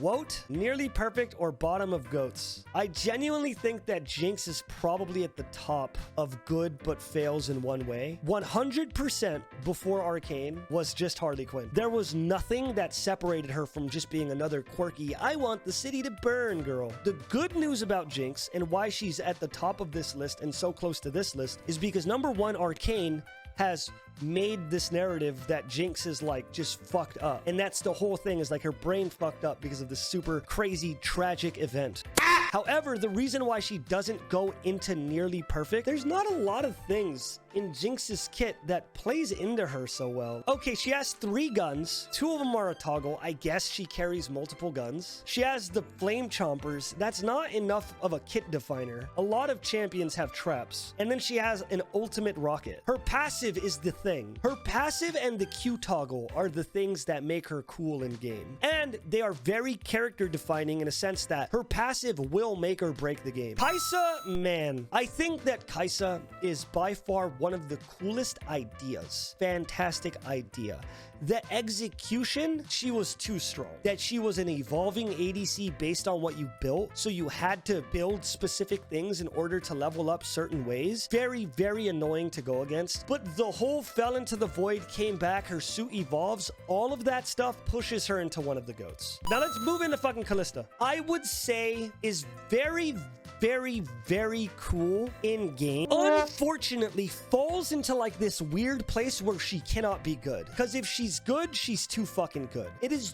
Woat, nearly perfect, or bottom of goats? I genuinely think that Jinx is probably at the top of good but fails in one way. 100% before Arcane was just Harley Quinn. There was nothing that separated her from just being another quirky, I want the city to burn girl. The good news about Jinx and why she's at the top of this list and so close to this list is because number 1, Arcane has made this narrative that Jinx is like just fucked up. And that's the whole thing, is like her brain fucked up because of this super crazy tragic event. However, the reason why she doesn't go into nearly perfect, there's not a lot of things in Jinx's kit that plays into her so well. Okay, she has 3 guns. 2 of them are a toggle. I guess she carries multiple guns. She has the flame chompers. That's not enough of a kit definer. A lot of champions have traps. And then she has an ultimate rocket. Her passive is the thing. Her passive and the Q toggle are the things that make her cool in game. And they are very character defining in a sense that her passive will make or break the game. Kaiser, man, I think that Kaiser is by far one of the coolest ideas. Fantastic idea. The execution, she was too strong. That she was an evolving ADC based on what you built, so you had to build specific things in order to level up certain ways. Very, very annoying to go against. But the whole fell into the void, came back, her suit evolves, all of that stuff pushes her into one of the goats. Now let's move into fucking Callista. I would say is very, very cool in game. Unfortunately, falls into like this weird place where she cannot be good. Because if she's good, she's too fucking good.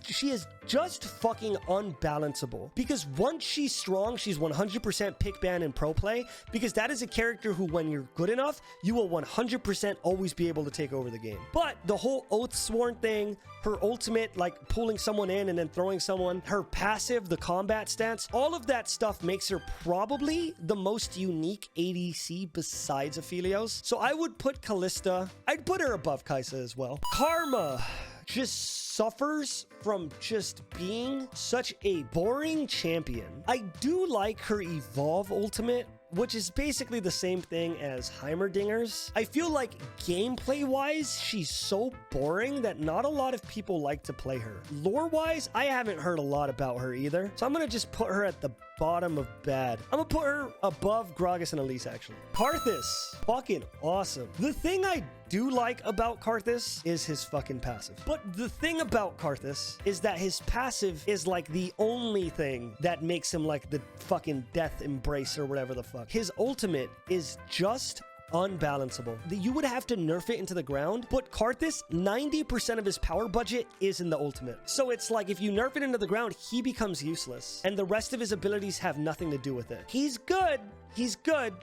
She is just fucking unbalanceable. Because once she's strong, she's 100% pick ban and pro play. Because that is a character who, when you're good enough, you will 100% always be able to take over the game. But the whole Oath Sworn thing, her ultimate, like pulling someone in and then throwing someone, her passive, the combat stance, all of that stuff makes her probably the most unique ADC besides Aphelios. So I would put Callista, I'd put her above Kaiser as well. Karma just suffers from just being such a boring champion. I do like her Evolve ultimate, which is basically the same thing as Heimerdinger's. I feel like gameplay-wise, she's so boring that not a lot of people like to play her. Lore-wise, I haven't heard a lot about her either, so I'm gonna just put her at the bottom of bad. I'm gonna put her above Gragas and Elise, actually. Karthus, fucking awesome. The thing I do like about Karthus is his fucking passive. But the thing about Karthus is that his passive is like the only thing that makes him like the fucking death embrace or whatever the fuck. His ultimate is just unbalanceable. You would have to nerf it into the ground, but Karthus, 90% of his power budget is in the ultimate. So it's like if you nerf it into the ground, he becomes useless, and the rest of his abilities have nothing to do with it. He's good,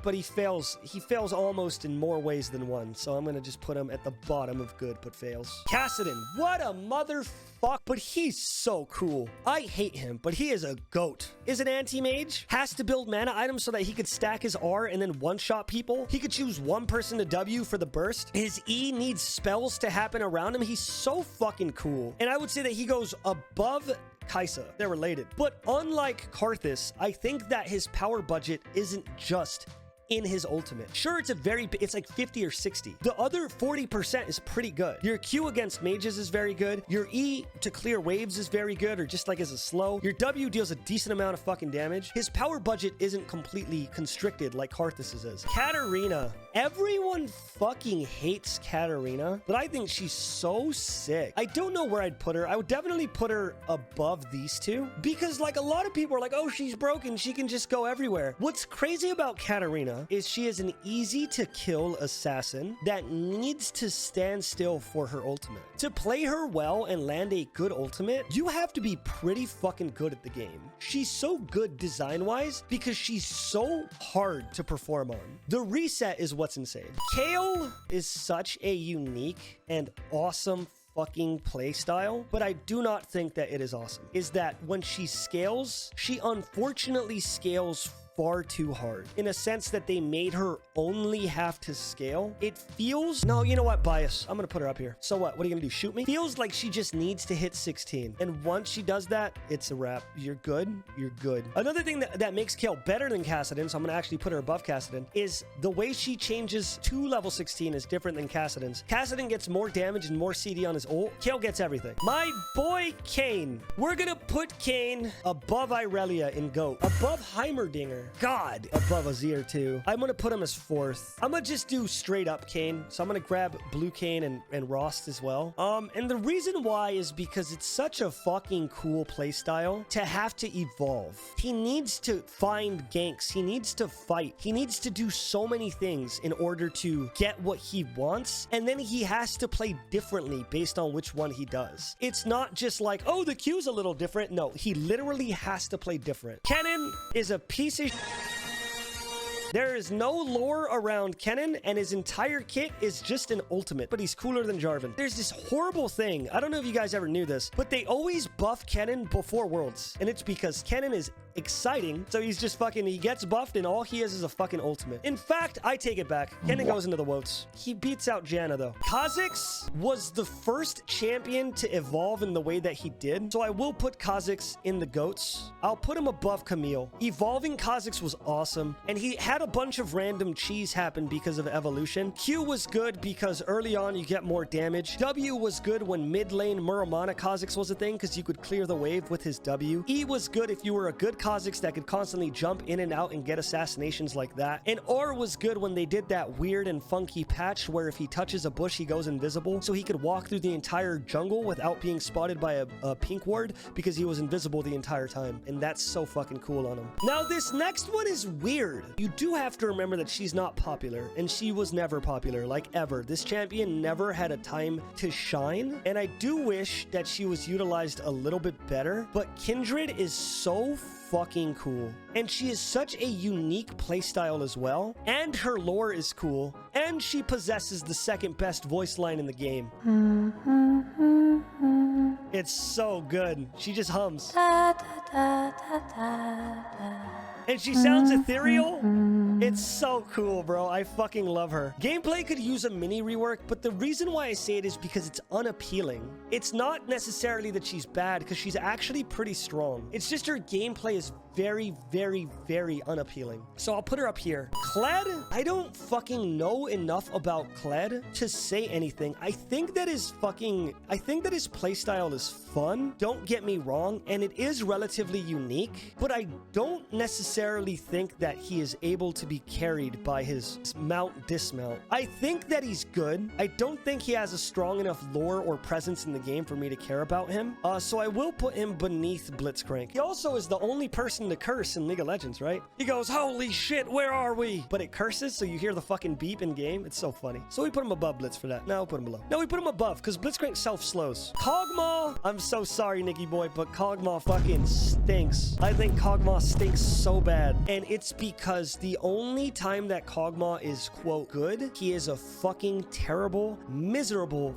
but he fails almost in more ways than one. So I'm gonna just put him at the bottom of good but fails. Kassadin, what a motherfuck, but he's so cool. I hate him, but he is a goat. Is an anti-mage, has to build mana items so that he could stack his R and then one-shot people. He could choose one person to W for the burst. His E needs spells to happen around him. He's so fucking cool. And I would say that he goes above Kaiser. They're related. But unlike Karthus, I think that his power budget isn't just in his ultimate. Sure, it's like 50 or 60. The other 40% is pretty good. Your Q against mages is very good. Your E to clear waves is very good, or just like as a slow. Your W deals a decent amount of fucking damage. His power budget isn't completely constricted like Karthus's is. Katarina. Everyone fucking hates Katarina, but I think she's so sick. I don't know where I'd put her. I would definitely put her above these two, because like a lot of people are like, oh, she's broken, she can just go everywhere. What's crazy about Katarina is she is an easy to kill assassin that needs to stand still for her ultimate. To play her well and land a good ultimate, you have to be pretty fucking good at the game. She's so good design-wise because she's so hard to perform on. The reset is what's insane. Kayle is such a unique and awesome fucking play style, but I do not think that it is awesome. Is that when she scales, she unfortunately scales far too hard in a sense that they made her only have to scale. It feels, no, you know what, bias. I'm gonna put her up here. So what are you gonna do, shoot me? Feels like she just needs to hit 16. And once she does that, it's a wrap. You're good. You're good. Another thing that makes Kayle better than Kassadin, so I'm gonna actually put her above Kassadin, is the way she changes to level 16 is different than Kassadin's. Kassadin gets more damage and more CD on his ult. Kayle gets everything. My boy Kayn. We're gonna put Kayn above Irelia in GOAT. Above Heimerdinger. God. Above Azir too. I'm gonna put him as 4th. I'm gonna just do straight up Kayn. So I'm gonna grab Blue Kayn and Rost as well. And the reason why is because it's such a fucking cool playstyle to have to evolve. He needs to find ganks. He needs to fight. He needs to do so many things in order to get what he wants. And then he has to play differently based on which one he does. It's not just like, oh, the Q's a little different. No, he literally has to play different. Kennen is a piece of There is no lore around Kennen, and his entire kit is just an ultimate, but he's cooler than Jarvan. There's this horrible thing. I don't know if you guys ever knew this, but they always buff Kennen before Worlds, and it's because Kennen is exciting, so he's just fucking, he gets buffed, and all he is a fucking ultimate. In fact, I take it back. Kennen goes into the Woats. He beats out Janna, though. Kha'Zix was the first champion to evolve in the way that he did, so I will put Kha'Zix in the GOATs. I'll put him above Camille. Evolving Kha'Zix was awesome, and he had a bunch of random cheese happen because of evolution. Q was good because early on you get more damage. W was good when mid lane Muramana Kha'Zix was a thing because you could clear the wave with his W. E was good if you were a good Kha'Zix that could constantly jump in and out and get assassinations like that. And R was good when they did that weird and funky patch where if he touches a bush he goes invisible, so he could walk through the entire jungle without being spotted by a pink ward because he was invisible the entire time. And that's so fucking cool on him. Now this next one is weird. You do have to remember that she's not popular, and she was never popular, like ever. This champion never had a time to shine, and I do wish that she was utilized a little bit better, but Kindred is so fucking cool, and she is such a unique playstyle as well, and her lore is cool, and she possesses the second best voice line in the game. It's so good. She just hums. And she sounds ethereal. It's so cool, bro. I fucking love her. Gameplay could use a mini rework, but the reason why I say it is because it's unappealing. It's not necessarily that she's bad, because she's actually pretty strong. It's just her gameplay is very, very, very unappealing. So I'll put her up here. Kled, I don't fucking know enough about Kled to say anything. I think that his playstyle is fun. Don't get me wrong, and it is relatively unique, but I don't necessarily think that he is able to be carried by his mount dismount. I think that he's good. I don't think he has a strong enough lore or presence in the game for me to care about him. So I will put him beneath Blitzcrank. He also is the only person to curse in League of Legends, right? He goes, holy shit, where are we? But it curses, so you hear the fucking beep in game. It's so funny. So we put him above Blitz for that. No, we'll put him below. No, we put him above because Blitzcrank self-slows. Kog'Maw, I'm so sorry, Nicky boy, but Kog'Maw fucking stinks. I think Kog'Maw stinks so bad. And it's because the only time that Kog'Maw is, quote, good, he is a fucking terrible, miserable.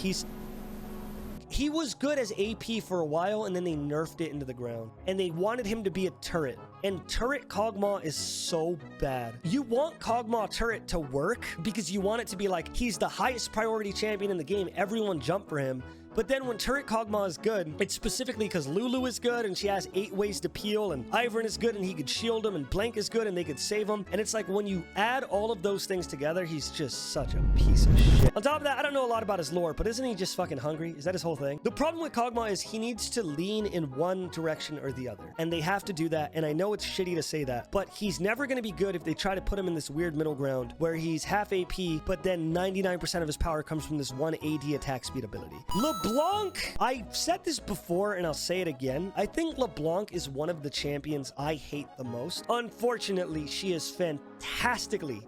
He was good as AP for a while, and then they nerfed it into the ground. And they wanted him to be a turret. And turret Kog'Maw is so bad. You want Kog'Maw turret to work because you want it to be like, he's the highest priority champion in the game. Everyone jump for him. But then when turret Kog'Maw is good, it's specifically because Lulu is good and she has 8 ways to peel, and Ivern is good and he could shield him, and Blank is good and they could save him. And it's like when you add all of those things together, he's just such a piece of shit. On top of that, I don't know a lot about his lore, but isn't he just fucking hungry? Is that his whole thing? The problem with Kog'Maw is he needs to lean in one direction or the other. And they have to do that. And I know it's shitty to say that, but he's never going to be good if they try to put him in this weird middle ground where he's half AP, but then 99% of his power comes from this one AD attack speed ability. LeBlanc, I've said this before and I'll say it again. I think LeBlanc is one of the champions I hate the most. Unfortunately, she is fantastically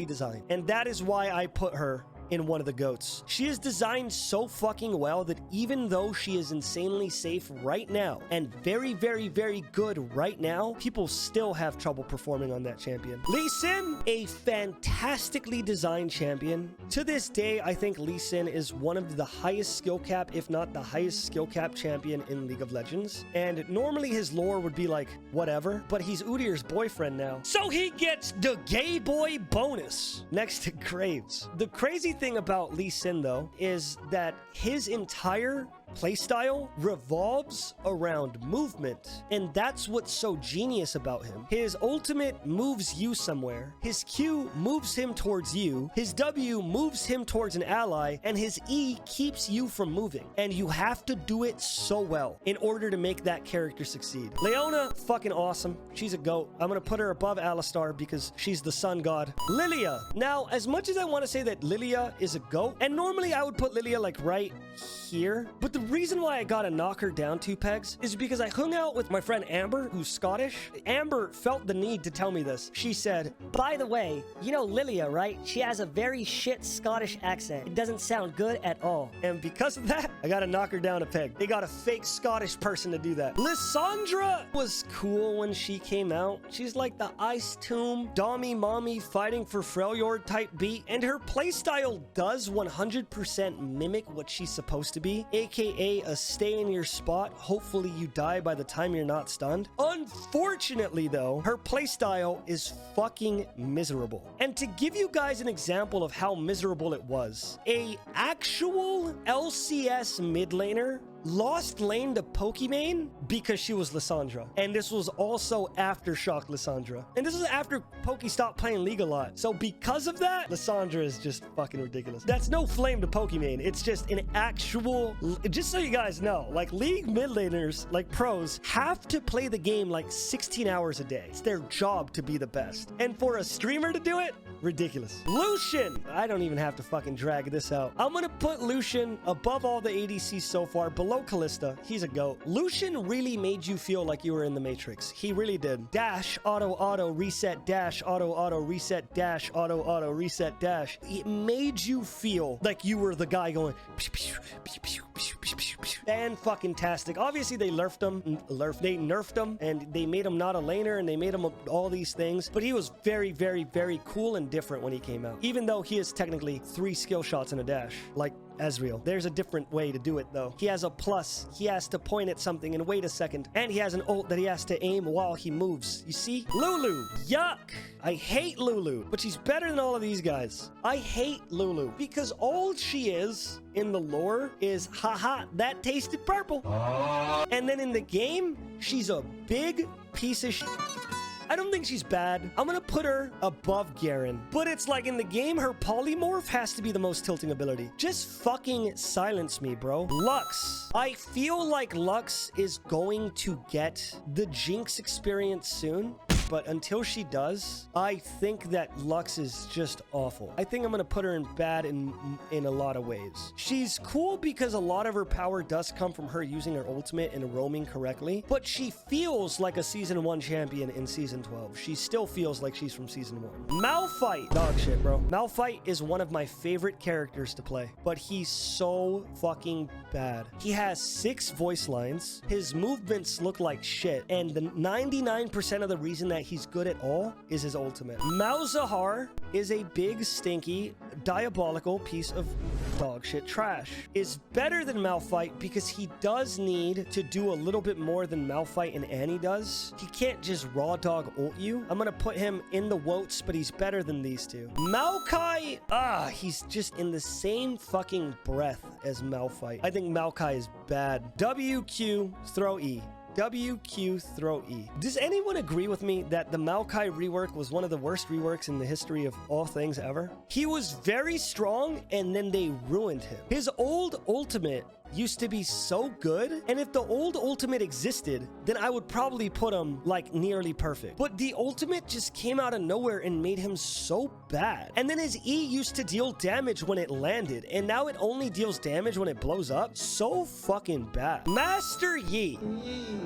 designed. And that is why I put her in one of the GOATs. She is designed so fucking well that even though she is insanely safe right now and very, very, very good right now, people still have trouble performing on that champion. Lee Sin, a fantastically designed champion. To this day, I think Lee Sin is one of the highest skill cap, if not the highest skill cap champion in League of Legends. And normally his lore would be like, whatever, but he's Udyr's boyfriend now. So he gets the gay boy bonus next to Graves. The crazy thing about Lee Sin, though, is that his entire playstyle revolves around movement, and that's what's so genius about him. His ultimate moves you somewhere, his Q moves him towards you, his W moves him towards an ally, and his E keeps you from moving. And you have to do it so well in order to make that character succeed. Leona, fucking awesome. She's a GOAT. I'm gonna put her above Alistar because she's the sun god. Lilia. Now, as much as I want to say that Lilia is a GOAT, and normally I would put Lilia like right here, but the reason why I gotta knock her down 2 pegs is because I hung out with my friend Amber, who's Scottish. Amber felt the need to tell me this. She said, By the way, you know Lilia, right? She has a very shit Scottish accent. It doesn't sound good at all. and because of that, I gotta knock her down a peg. They got a fake Scottish person to do that. Lissandra was cool when she came out. She's like the Ice Tomb, Dommy Mommy fighting for Freljord type beat, and her playstyle does 100% mimic what she's supposed to be, aka a stay in your spot, hopefully you die by the time you're not stunned. Unfortunately though, her playstyle is fucking miserable. And to give you guys an example of how miserable it was, a actual LCS mid laner lost lane to Pokimane because she was Lissandra. And this was also Aftershock Lissandra. And this was after Poki stopped playing League a lot. So because of that, Lissandra is just fucking ridiculous. That's no flame to Pokimane. It's just an actual, just so you guys know, like League mid laners, like pros, have to play the game like 16 hours a day. It's their job to be the best. And for a streamer to do it, ridiculous. Lucian. I don't even have to fucking drag this out. I'm gonna put Lucian above all the ADCs so far, below Callista. He's a GOAT. Lucian really made you feel like you were in the Matrix. He really did. Dash, auto, reset, dash, auto, reset, dash, auto, reset, dash. It made you feel like you were the guy going pew, pew, pew, pew, pew, pew, pew, pew. And fucking tastic. Obviously they nerfed him and they made him not a laner and they made him all these things, but he was very, very, very cool and different when he came out, even though he is technically 3 skill shots and a dash like Ezreal. There's a different way to do it though. He has a plus, he has to point at something and wait a second, and he has an ult that he has to aim while he moves. You see? Lulu. Yuck. I hate Lulu, but she's better than all of these guys. I hate Lulu because all she is in the lore is haha, that tasted purple. And then in the game, she's a big piece of shit. I don't think she's bad. I'm gonna put her above Garen. But it's like in the game, her polymorph has to be the most tilting ability. Just fucking silence me, bro. Lux. I feel like Lux is going to get the Jinx experience soon. But until she does, I think that Lux is just awful. I think I'm gonna put her in bad in a lot of ways. She's cool because a lot of her power does come from her using her ultimate and roaming correctly, but she feels like a Season 1 champion in Season 12. She still feels like she's from Season 1. Malphite. Dog shit, bro. Malphite is one of my favorite characters to play, but he's so fucking bad. He has 6 voice lines. His movements look like shit, and the 99% of the reason that he's good at all is his ultimate. Malzahar is a big, stinky, diabolical piece of dog shit trash. Is better than Malphite because he does need to do a little bit more than Malphite and Annie does. He can't just raw dog ult you. I'm gonna put him in the woats, but he's better than these two. Maokai, he's just in the same fucking breath as Malphite. I think Maokai is bad. WQ, throw E. WQ, throw E. Does anyone agree with me that the Maokai rework was one of the worst reworks in the history of all things ever? He was very strong and then they ruined him. His old ultimate used to be so good. And if the old ultimate existed, then I would probably put him like nearly perfect. But the ultimate just came out of nowhere and made him so bad. And then his E used to deal damage when it landed, and now it only deals damage when it blows up. So fucking bad. Master Yi.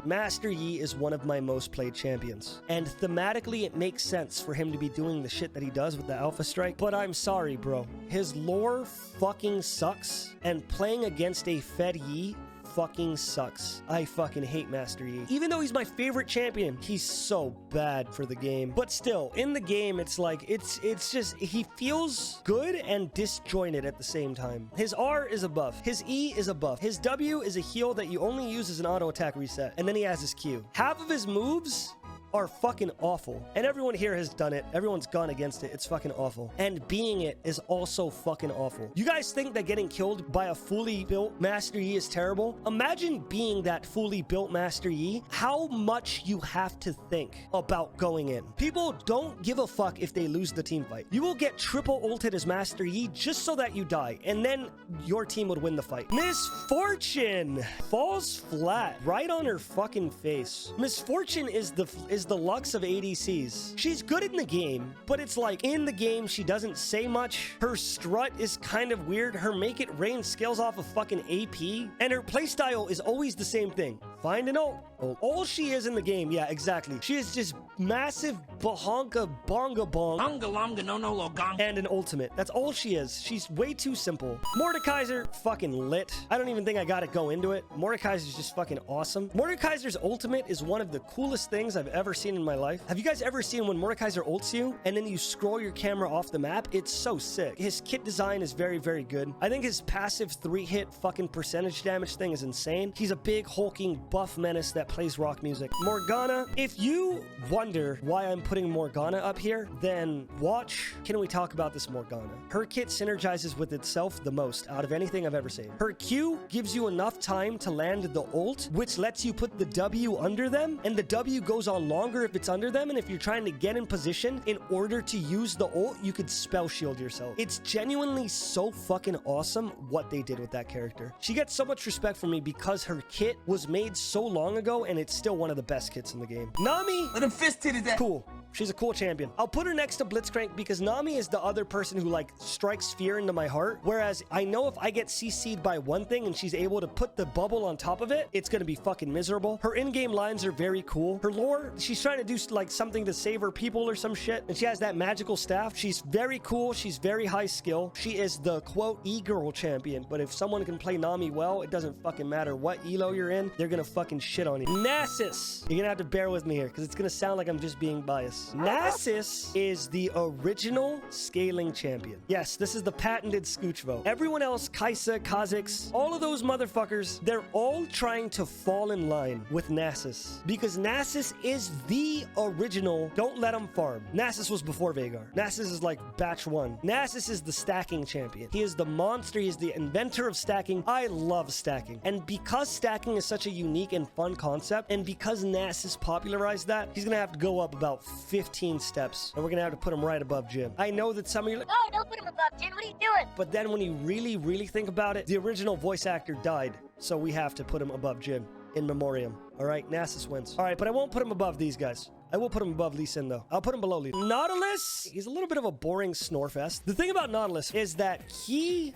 Master Yi is one of my most played champions. And thematically, it makes sense for him to be doing the shit that he does with the Alpha Strike. But I'm sorry, bro. His lore fucking sucks. And playing against a fed Yi fucking sucks. I fucking hate Master Yi. Even though he's my favorite champion, he's so bad for the game. But still, in the game, it's like, it's just, he feels good and disjointed at the same time. His R is a buff. His E is a buff. His W is a heal that you only use as an auto attack reset. And then he has his Q. Half of his moves are fucking awful. And everyone here has done it. Everyone's gone against it. It's fucking awful. And being it is also fucking awful. You guys think that getting killed by a fully built Master Yi is terrible? Imagine being that fully built Master Yi. How much you have to think about going in. People don't give a fuck if they lose the team fight. You will get triple ulted as Master Yi just so that you die. And then your team would win the fight. Misfortune falls flat right on her fucking face. Misfortune is the Lux of ADCs. She's good in the game, but it's like in the game, she doesn't say much. Her strut is kind of weird. Her make it rain scales off of fucking AP, and her playstyle is always the same thing. Find an ult. All she is in the game, yeah, exactly. She is just massive bahonka bonga bong. Longa longa no no lo gong. And an ultimate. That's all she is. She's way too simple. Mordekaiser, fucking lit. I don't even think I gotta go into it. Mordekaiser's just fucking awesome. Mordekaiser's ultimate is one of the coolest things I've ever seen in my life. Have you guys ever seen when Mordekaiser ults you and then you scroll your camera off the map? It's so sick. His kit design is very, very good. I think his passive 3-hit fucking percentage damage thing is insane. He's a big hulking buff menace that plays rock music. Morgana, if you wonder why I'm putting Morgana up here, then watch Can We Talk About This Morgana. Her kit synergizes with itself the most out of anything I've ever seen. Her Q gives you enough time to land the ult, which lets you put the W under them, and the W goes on longer if it's under them, and if you're trying to get in position in order to use the ult, you could spell shield yourself. It's genuinely so fucking awesome what they did with that character. She gets so much respect from me because her kit was made so long ago, and it's still one of the best kits in the game. Nami, Let him fist hit that. cool. She's a cool champion. I'll put her next to Blitzcrank because Nami is the other person who like strikes fear into my heart. Whereas I know if I get CC'd by one thing and she's able to put the bubble on top of it, it's gonna be fucking miserable. Her in-game lines are very cool. Her lore, she's trying to do like something to save her people or some shit. And she has that magical staff. She's very cool. She's very high skill. She is the quote e-girl champion. But if someone can play Nami well, it doesn't fucking matter what elo you're in. They're gonna fucking shit on you. Nasus. You're gonna have to bear with me here because it's gonna sound like I'm just being biased. Nasus is the original scaling champion. Yes, this is the patented Scooch vote. Everyone else, Kaiser, Kha'Zix, all of those motherfuckers, they're all trying to fall in line with Nasus because Nasus is the original. Don't let them farm. Nasus was before Veigar. Nasus is like batch 1. Nasus is the stacking champion. He is the monster. He is the inventor of stacking. I love stacking. And because stacking is such a unique and fun concept, and because Nasus popularized that, he's gonna have to go up about 15 steps, and we're gonna have to put him right above Jim. I know that some of you are like, Oh, don't put him above Jin. What are you doing? but then when you really, really think about it, the original voice actor died, so we have to put him above Jim in memoriam. All right, Nasus wins. All right, but I won't put him above these guys. I will put him above Lee Sin, though. I'll put him below Lee. Nautilus, he's a little bit of a boring snorefest. The thing about Nautilus is that he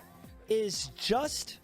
is just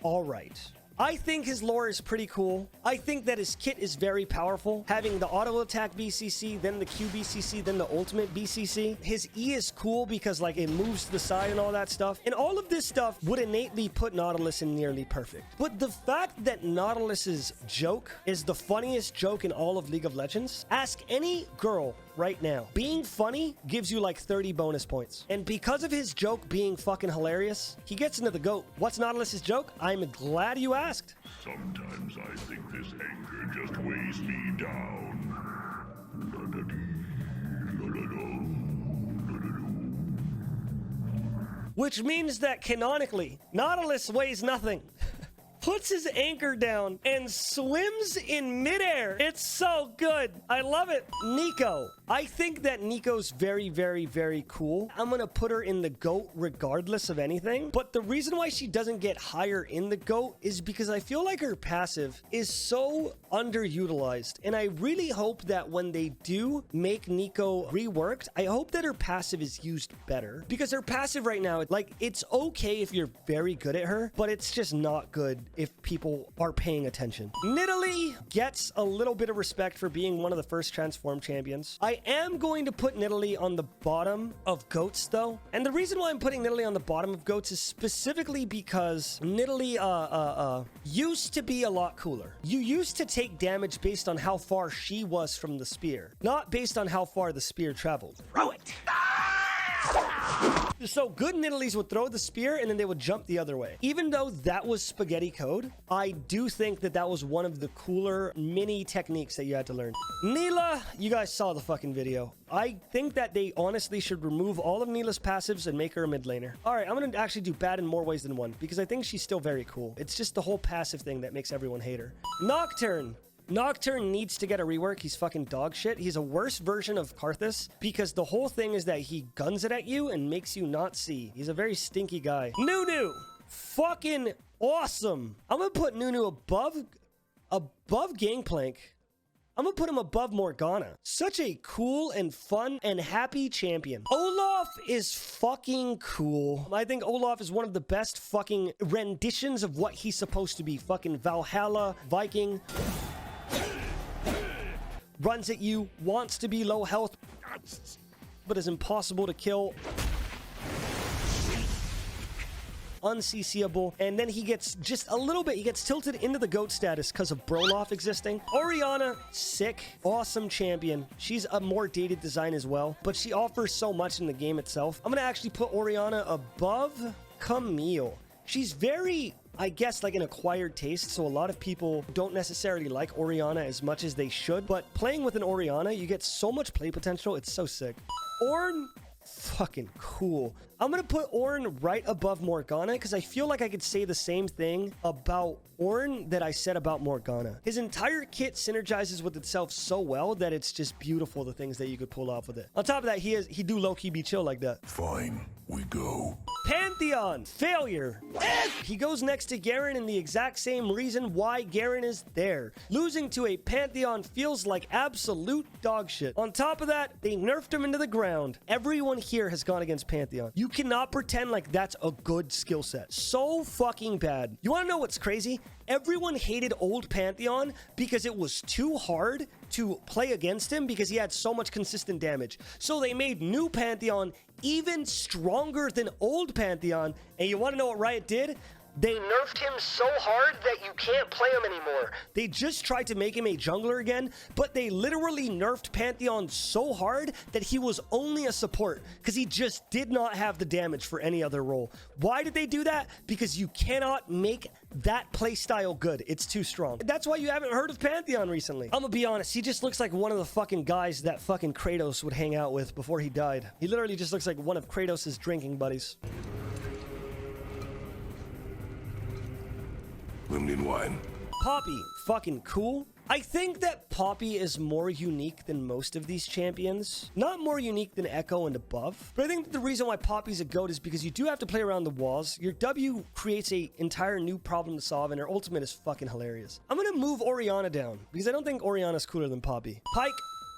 all right. I think his lore is pretty cool. I think that his kit is very powerful. Having the auto attack BCC, then the Q BCC, then the ultimate BCC. His E is cool because like it moves to the side and all that stuff. And all of this stuff would innately put Nautilus in nearly perfect. But the fact that Nautilus's joke is the funniest joke in all of League of Legends, ask any girl right now. Being funny gives you like 30 bonus points. And because of his joke being fucking hilarious, he gets into the GOAT. What's Nautilus's joke? I'm glad you asked. Sometimes I think this anger just weighs me down. Which means that canonically, Nautilus weighs nothing. Puts his anchor down and swims in midair. It's so good. I love it. Nico. I think that Nico's very, very, very cool. I'm gonna put her in the GOAT regardless of anything. But the reason why she doesn't get higher in the GOAT is because I feel like her passive is so underutilized. And I really hope that when they do make Nico reworked, I hope that her passive is used better. Because her passive right now, like, it's okay if you're very good at her, but it's just not good if people are paying attention. Nidalee gets a little bit of respect for being one of the first transform champions. I am going to put Nidalee on the bottom of GOATs though. And the reason why I'm putting Nidalee on the bottom of GOATs is specifically because Nidalee used to be a lot cooler. You used to take damage based on how far she was from the spear, not based on how far the spear traveled. Throw it. So good Nidalees would throw the spear and then they would jump the other way. Even though that was spaghetti code, I do think that that was one of the cooler mini techniques that you had to learn. Neela, you guys saw the fucking video. I think that they honestly should remove all of Neela's passives and make her a mid laner. All right, I'm going to actually do bad in more ways than one because I think she's still very cool. It's just the whole passive thing that makes everyone hate her. Nocturne. Nocturne needs to get a rework. He's fucking dog shit. He's a worse version of Karthus because the whole thing is that he guns it at you and makes you not see. He's a very stinky guy. Nunu, fucking awesome. I'm gonna put Nunu above Gangplank. I'm gonna put him above Morgana. Such a cool and fun and happy champion. Olaf is fucking cool. I think Olaf is one of the best fucking renditions of what he's supposed to be. Fucking Valhalla Viking. Runs at you, wants to be low health, but is impossible to kill. Uncc'able. And then he gets just a little bit, he gets tilted into the GOAT status because of Broloff existing. Orianna, sick, awesome champion. She's a more dated design as well, but she offers so much in the game itself. I'm gonna actually put Orianna above Camille. She's very, I guess, like an acquired taste, so a lot of people don't necessarily like Orianna as much as they should, but playing with an Orianna, you get so much play potential, it's so sick. Ornn, fucking cool. I'm gonna put Ornn right above Morgana because I feel like I could say the same thing about Ornn that I said about Morgana. His entire kit synergizes with itself so well that it's just beautiful, the things that you could pull off with it. On top of that, he do low-key be chill like that. Fine, we go. Pantheon, failure. He goes next to Garen in the exact same reason why Garen is there. Losing to a Pantheon feels like absolute dog shit. On top of that, they nerfed him into the ground. Everyone here has gone against Pantheon. You cannot pretend like that's a good skill set. So fucking bad. You want to know what's crazy? Everyone hated old Pantheon because it was too hard to play against him because he had so much consistent damage. So they made new Pantheon even stronger than old Pantheon. And you want to know what Riot did? They nerfed him so hard that you can't play him anymore. They just tried to make him a jungler again, but they literally nerfed Pantheon so hard that he was only a support because he just did not have the damage for any other role. Why did they do that? Because you cannot make that playstyle good. It's too strong. That's why you haven't heard of Pantheon recently. I'm gonna be honest, he just looks like one of the fucking guys that fucking Kratos would hang out with before he died. He literally just looks like one of Kratos' drinking buddies. Limnian wine. Poppy, fucking cool. I think that Poppy is more unique than most of these champions. Not more unique than Echo and above. But I think that the reason why Poppy's a GOAT is because you do have to play around the walls. Your W creates a entire new problem to solve, and her ultimate is fucking hilarious. I'm gonna move Orianna down because I don't think Orianna's cooler than Poppy. Pyke,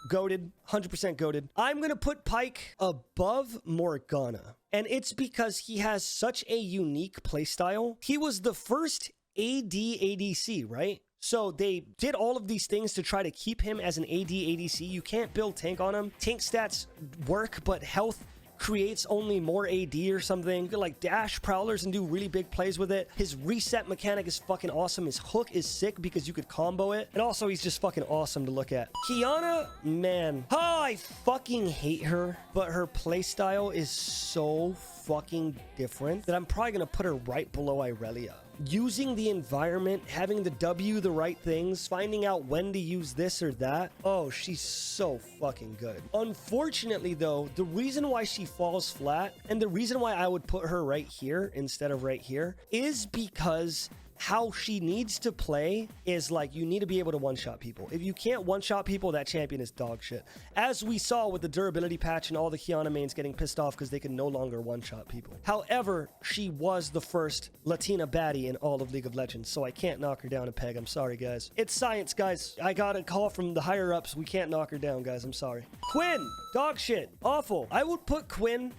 goated, 100% goated. I'm gonna put Pyke above Morgana. And it's because he has such a unique playstyle. He was the first AD-ADC, right? So they did all of these things to try to keep him as an AD-ADC. You can't build tank on him. Tank stats work, but health creates only more AD or something. You can like dash prowlers and do really big plays with it. His reset mechanic is fucking awesome. His hook is sick because you could combo it. And also he's just fucking awesome to look at. Kiana, man. Oh, I fucking hate her, but her playstyle is so fucking different that I'm probably gonna put her right below Irelia. Using the environment, having the W the right things, finding out when to use this or that. Oh, she's so fucking good. Unfortunately, though, the reason why she falls flat and the reason why I would put her right here instead of right here is because how she needs to play is like, you need to be able to one-shot people. If you can't one-shot people, that champion is dog shit. As we saw with the durability patch and all the Kiana mains getting pissed off because they can no longer one-shot people. However, she was the first Latina baddie in all of League of Legends, so I can't knock her down a peg. I'm sorry, guys. It's science, guys. I got a call from the higher-ups. We can't knock her down, guys. I'm sorry. Quinn, dog shit, awful. I would put Quinn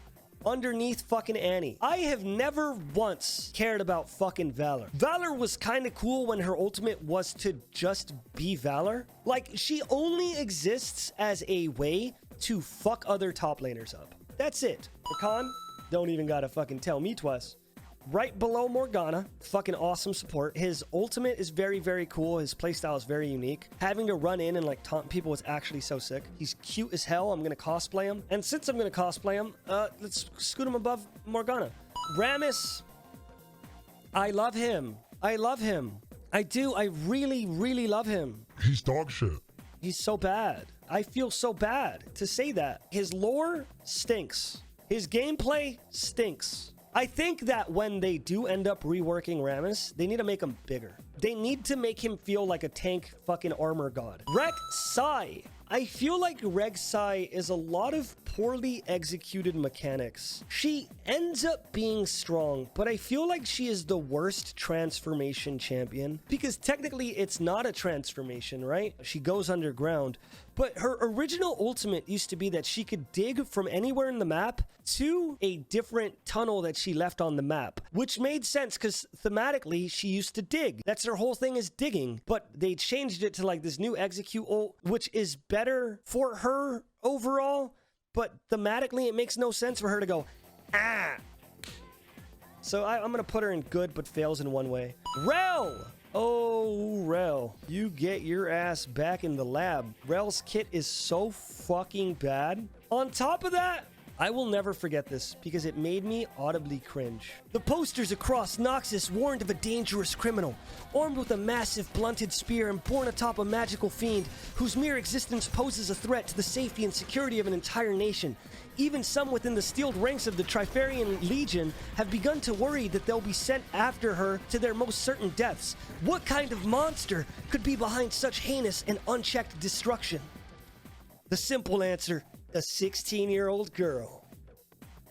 underneath fucking Annie. I have never once cared about fucking Valor. Valor was kind of cool when her ultimate was to just be Valor. Like, she only exists as a way to fuck other top laners up. That's it. Rakan, don't even gotta fucking tell me twice. Right below Morgana, fucking awesome support. His ultimate is very, very cool. His playstyle is very unique. Having to run in and like taunt people is actually so sick. He's cute as hell. I'm gonna cosplay him. And since I'm gonna cosplay him, let's scoot him above Morgana. Rammus, I love him. I love him. I do. I really, really love him. He's dog shit. He's so bad. I feel so bad to say that. His lore stinks. His gameplay stinks. I think that when they do end up reworking Rammus, they need to make him bigger. They need to make him feel like a tank fucking armor god. Rexai. I feel like Rexai is a lot of poorly executed mechanics. She ends up being strong, but I feel like she is the worst transformation champion because technically it's not a transformation, right? She goes underground, but her original ultimate used to be that she could dig from anywhere in the map to a different tunnel that she left on the map, which made sense because thematically she used to dig. That's her whole thing, is digging, but they changed it to like this new execute ult, which is better for her overall, but thematically it makes no sense for her to go, ah. So I'm gonna put her in good but fails in one way. Rel! Oh, Rel, you get your ass back in the lab. Rel's kit is so fucking bad. On top of that, I will never forget this because it made me audibly cringe. The posters across Noxus warned of a dangerous criminal, armed with a massive blunted spear and born atop a magical fiend whose mere existence poses a threat to the safety and security of an entire nation. Even some within the steeled ranks of the Trifarian Legion have begun to worry that they'll be sent after her to their most certain deaths. What kind of monster could be behind such heinous and unchecked destruction? The simple answer: a 16-year-old girl.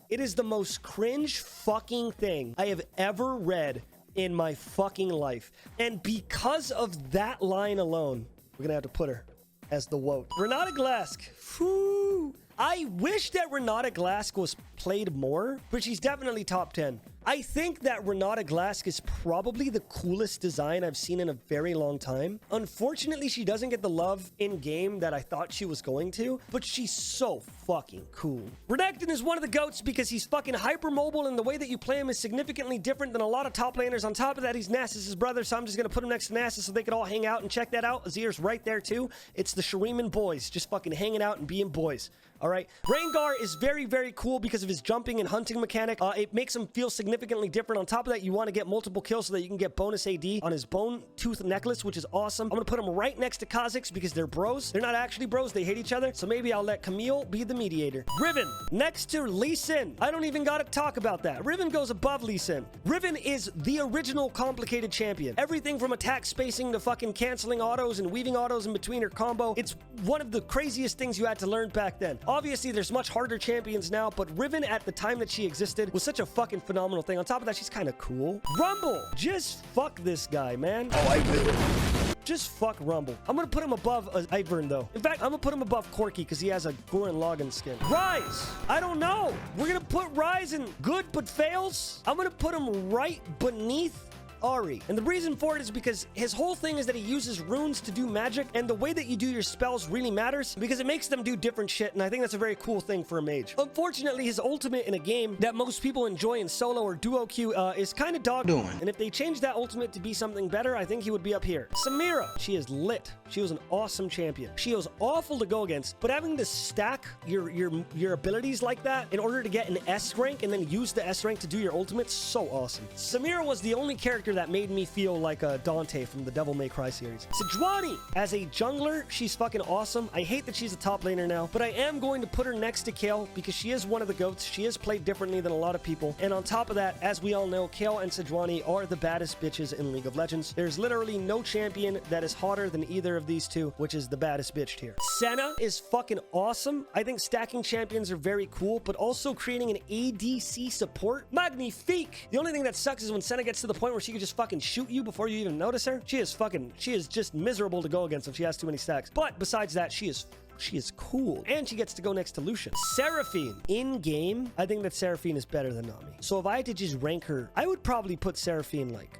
It is the most cringe fucking thing I have ever read in my fucking life. And because of that line alone, we're gonna have to put her as the WOT. Renata Glask. Whew. I wish that Renata Glask was played more, but she's definitely top 10. I think that Renata Glask is probably the coolest design I've seen in a very long time. Unfortunately, she doesn't get the love in game that I thought she was going to, but she's so fucking cool. Renekton is one of the GOATs because he's fucking hypermobile, and the way that you play him is significantly different than a lot of top laners. On top of that, he's Nasus' brother, so I'm just gonna put him next to Nasus so they could all hang out and check that out. Azir's right there too. It's the Shuriman boys just fucking hanging out and being boys. All right. Rengar is very, very cool because of his jumping and hunting mechanic. It makes him feel significantly different. On top of that, you want to get multiple kills so that you can get bonus AD on his bone tooth necklace, which is awesome. I'm going to put him right next to Kha'Zix because they're bros. They're not actually bros. They hate each other. So maybe I'll let Camille be the mediator. Riven next to Lee Sin. I don't even got to talk about that. Riven goes above Lee Sin. Riven is the original complicated champion. Everything from attack spacing to fucking canceling autos and weaving autos in between her combo. It's one of the craziest things you had to learn back then. Obviously, there's much harder champions now, but Riven at the time that she existed was such a fucking phenomenal thing. On top of that, she's kind of cool. Rumble. Just fuck this guy, man. Oh, I do. Just fuck Rumble. I'm gonna put him above Ivern, though. In fact, I'm gonna put him above Corki because he has a Gurren Lagann skin. Rise. I don't know. We're gonna put Rise in good but fails. I'm gonna put him right beneath Ari. And the reason for it is because his whole thing is that he uses runes to do magic, and the way that you do your spells really matters because it makes them do different shit, and I think that's a very cool thing for a mage. Unfortunately, his ultimate in a game that most people enjoy in solo or duo queue is kind of dog doing. And if they change that ultimate to be something better, I think he would be up here. Samira, she is lit. She was an awesome champion. She was awful to go against, but having to stack your abilities like that in order to get an S rank and then use the S rank to do your ultimate, so awesome. Samira was the only character that made me feel like Dante from the Devil May Cry series. Sejuani, as a jungler, she's fucking awesome. I hate that she's a top laner now, but I am going to put her next to Kayle because she is one of the GOATs. She is played differently than a lot of people. And on top of that, as we all know, Kayle and Sejuani are the baddest bitches in League of Legends. There's literally no champion that is hotter than either of these two, which is the baddest bitch here. Senna is fucking awesome. I think stacking champions are very cool, but also creating an ADC support, magnifique. The only thing that sucks is when Senna gets to the point where she can just fucking shoot you before you even notice her. She is just miserable to go against if she has too many stacks. But besides that, she is cool. And she gets to go next to Lucian. Seraphine. In game, I think that Seraphine is better than Nami. So if I had to just rank her, I would probably put Seraphine like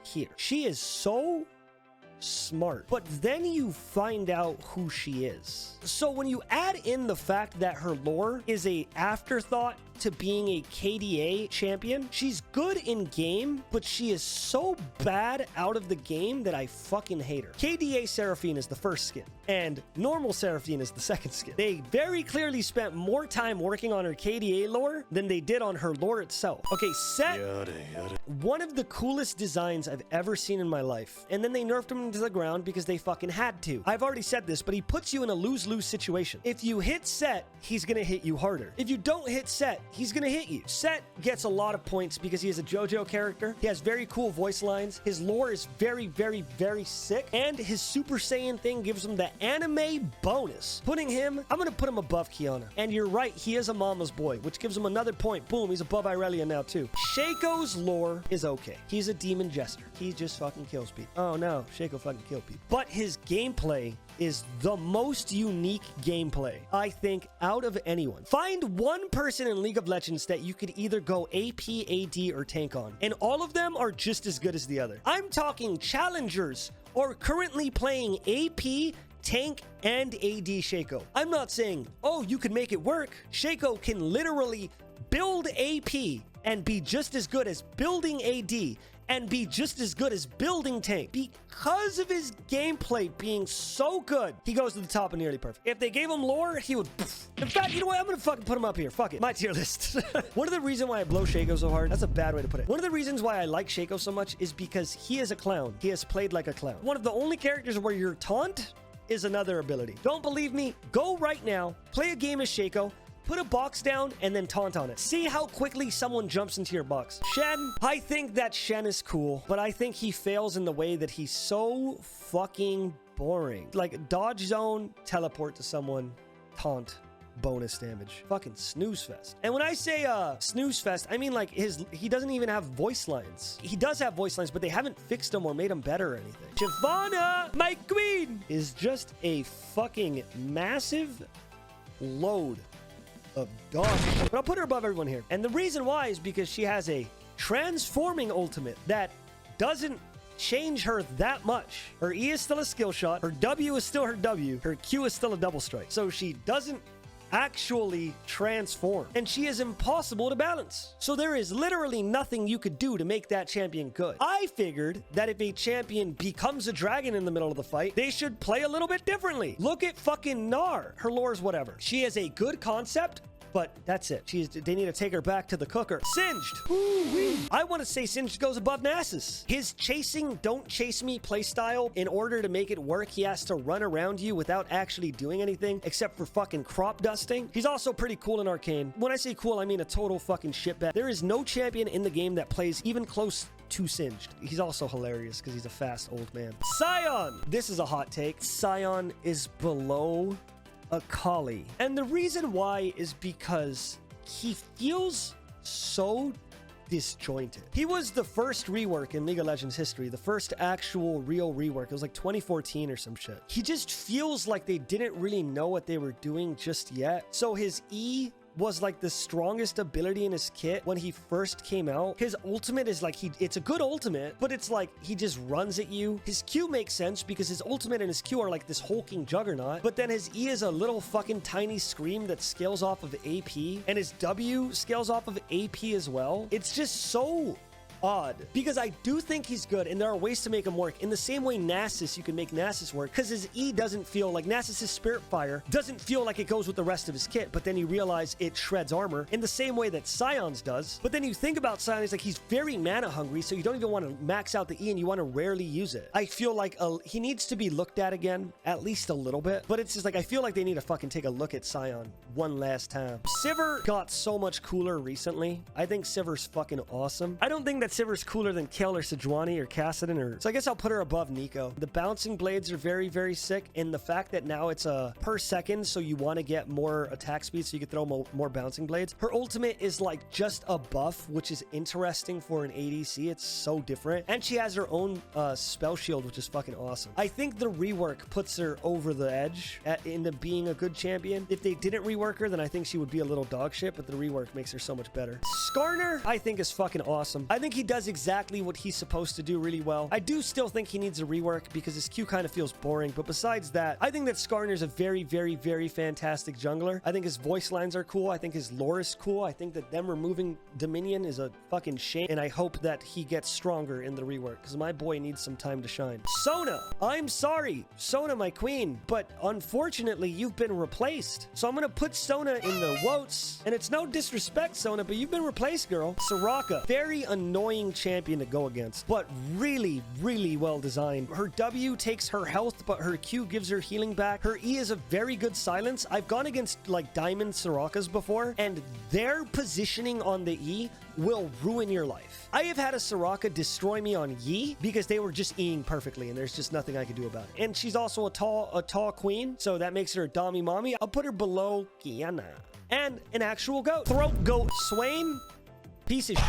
here. She is so smart, but then you find out who she is. So when you add in the fact that her lore is a afterthought to being a KDA champion, she's good in game, but she is so bad out of the game that I fucking hate her. KDA Seraphine is the first skin, and normal Seraphine is the second skin. They very clearly spent more time working on her KDA lore than they did on her lore itself. Okay, Set, one of the coolest designs I've ever seen in my life, and then they nerfed him into the ground because they fucking had to. I've already said this, but he puts you in a lose-lose situation. If you hit Set, he's gonna hit you harder. If you don't hit Set, he's gonna hit you. Set gets a lot of points because he is a JoJo character. He has very cool voice lines. His lore is very, very, very sick. And his Super Saiyan thing gives him the anime bonus. I'm gonna put him above Kiana. And you're right, he is a mama's boy, which gives him another point. Boom, he's above Irelia now too. Shaco's lore is okay. He's a demon jester. He just fucking kills people. Oh no, Shaco fucking killed people. But his gameplay is the most unique gameplay, I think, out of anyone. Find one person in League of Legends that you could either go AP, AD, or tank on, and all of them are just as good as the other. I'm talking challengers or currently playing AP, tank, and AD Shaco. I'm not saying, oh, you can make it work. Shaco can literally build AP and be just as good as building AD and be just as good as building tank. Because of his gameplay being so good, he goes to the top of nearly perfect. If they gave him lore, he would... In fact, you know what? I'm gonna fucking put him up here. Fuck it. My tier list. One of the reasons why I blow Shaco so hard, that's a bad way to put it. One of the reasons why I like Shaco so much is because he is a clown. He has played like a clown. One of the only characters where your taunt is another ability. Don't believe me? Go right now, play a game as Shaco, put a box down, and then taunt on it. See how quickly someone jumps into your box. Shen, I think that Shen is cool, but I think he fails in the way that he's so fucking boring. Like, dodge zone, teleport to someone, taunt, bonus damage. Fucking snooze fest. And when I say snooze fest, I mean like he doesn't even have voice lines. He does have voice lines, but they haven't fixed them or made them better or anything. Shyvana, my queen, is just a fucking massive load of dog. But I'll put her above everyone here. And the reason why is because she has a transforming ultimate that doesn't change her that much. Her E is still a skill shot. Her W is still her W. Her Q is still a double strike. So she doesn't actually transform, and she is impossible to balance. So there is literally nothing you could do to make that champion good. I figured that if a champion becomes a dragon in the middle of the fight, they should play a little bit differently. Look at fucking Gnar. Her lore is whatever. She has a good concept, but that's it. They need to take her back to the cooker. Singed. Ooh-wee. I want to say Singed goes above Nasus. His chasing, don't chase me playstyle, in order to make it work, he has to run around you without actually doing anything except for fucking crop dusting. He's also pretty cool in Arcane. When I say cool, I mean a total fucking shitbag. There is no champion in the game that plays even close to Singed. He's also hilarious because he's a fast old man. Sion. This is a hot take. Sion is below Akali. And the reason why is because he feels so disjointed. He was the first rework in League of Legends history, the first actual real rework. It was like 2014 or some shit. He just feels like they didn't really know what they were doing just yet. So his E was like the strongest ability in his kit when he first came out. His ultimate is like, it's a good ultimate, but it's like he just runs at you. His Q makes sense because his ultimate and his Q are like this hulking juggernaut, but then his E is a little fucking tiny scream that scales off of AP, and his W scales off of AP as well. It's just so odd because I do think he's good and there are ways to make him work. In the same way Nasus, you can make Nasus work because his E doesn't feel like Nasus's Spirit Fire doesn't feel like it goes with the rest of his kit, but then you realize it shreds armor in the same way that Scion's does. But then you think about Scion, he's like, he's very mana hungry, so you don't even want to max out the E and you want to rarely use it. I feel like he needs to be looked at again, at least a little bit, but it's just like, I feel like they need to fucking take a look at Scion one last time. Sivir got so much cooler recently. I think Sivir's fucking awesome. I don't think that Sivir's cooler than Kayle or Sejuani or Kassadin, or so I guess I'll put her above Nico. The bouncing blades are very, very sick, and the fact that now it's a per second, so you want to get more attack speed so you can throw more bouncing blades. Her ultimate is like just a buff, which is interesting for an ADC. It's so different, and she has her own spell shield, which is fucking awesome. I think the rework puts her over the edge into being a good champion. If they didn't rework her, then I think she would be a little dog shit, but the rework makes her so much better. Skarner, I think, is fucking awesome. I think he does exactly what he's supposed to do really well. I do still think he needs a rework because his Q kind of feels boring, but besides that, I think that Skarner's a very, very, very fantastic jungler. I think his voice lines are cool. I think his lore is cool. I think that them removing Dominion is a fucking shame, and I hope that he gets stronger in the rework because my boy needs some time to shine. Sona, I'm sorry, Sona, my queen, but unfortunately, you've been replaced. So I'm gonna put Sona in the wotes, and it's no disrespect, Sona, but you've been replaced, girl. Soraka, very annoying champion to go against, but really, really well designed. Her W takes her health, but her Q gives her healing back. Her E is a very good silence. I've gone against like Diamond Sorakas before, and their positioning on the E will ruin your life. I have had a Soraka destroy me on Yi because they were just Eing perfectly, and there's just nothing I can do about it. And she's also a tall queen, so that makes her a Dami Mommy. I'll put her below Kiana. And an actual goat. Throat goat. Swain, piece of shit.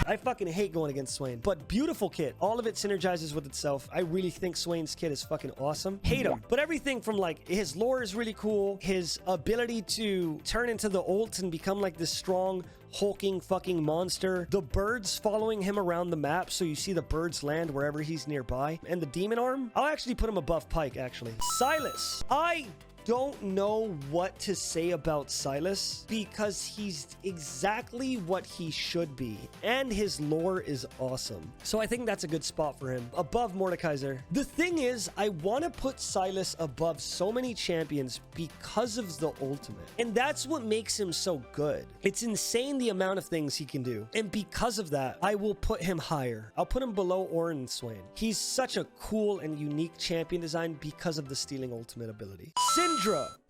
I fucking hate going against Swain, but beautiful kit. All of it synergizes with itself. I really think Swain's kit is fucking awesome. Hate him, but everything from like his lore is really cool. His ability to turn into the ult and become like this strong hulking fucking monster. The birds following him around the map, so you see the birds land wherever he's nearby. And the demon arm, I'll actually put him above Pyke, actually. Sylas, I don't know what to say about Sylas because he's exactly what he should be, and his lore is awesome. So I think that's a good spot for him, above Mordekaiser. The thing is, I want to put Sylas above so many champions because of the ultimate, and that's what makes him so good. It's insane the amount of things he can do, and because of that, I will put him higher. I'll put him below Ornn and Swain. He's such a cool and unique champion design because of the stealing ultimate ability. Syndra.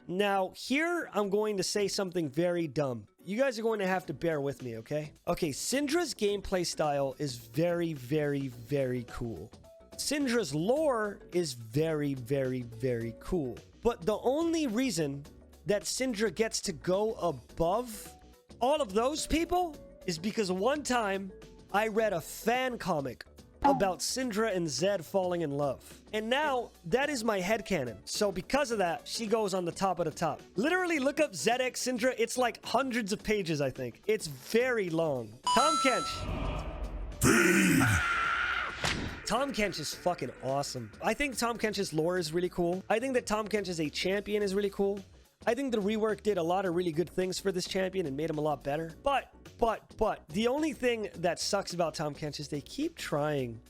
Now, here I'm going to say something very dumb. You guys are going to have to bear with me, okay? Okay, Syndra's gameplay style is very, very, very cool. Syndra's lore is very, very, very cool. But the only reason that Syndra gets to go above all of those people is because one time I read a fan comic about Syndra and Zed falling in love. And now that is my headcanon. So because of that, she goes on the top of the top. Literally look up ZX Syndra. It's like hundreds of pages, I think. It's very long. Tom Kench. Tom Kench is fucking awesome. I think Tom Kench's lore is really cool. I think that Tom Kench as a champion is really cool. I think the rework did a lot of really good things for this champion and made him a lot better. But the only thing that sucks about Tom Kench is they keep trying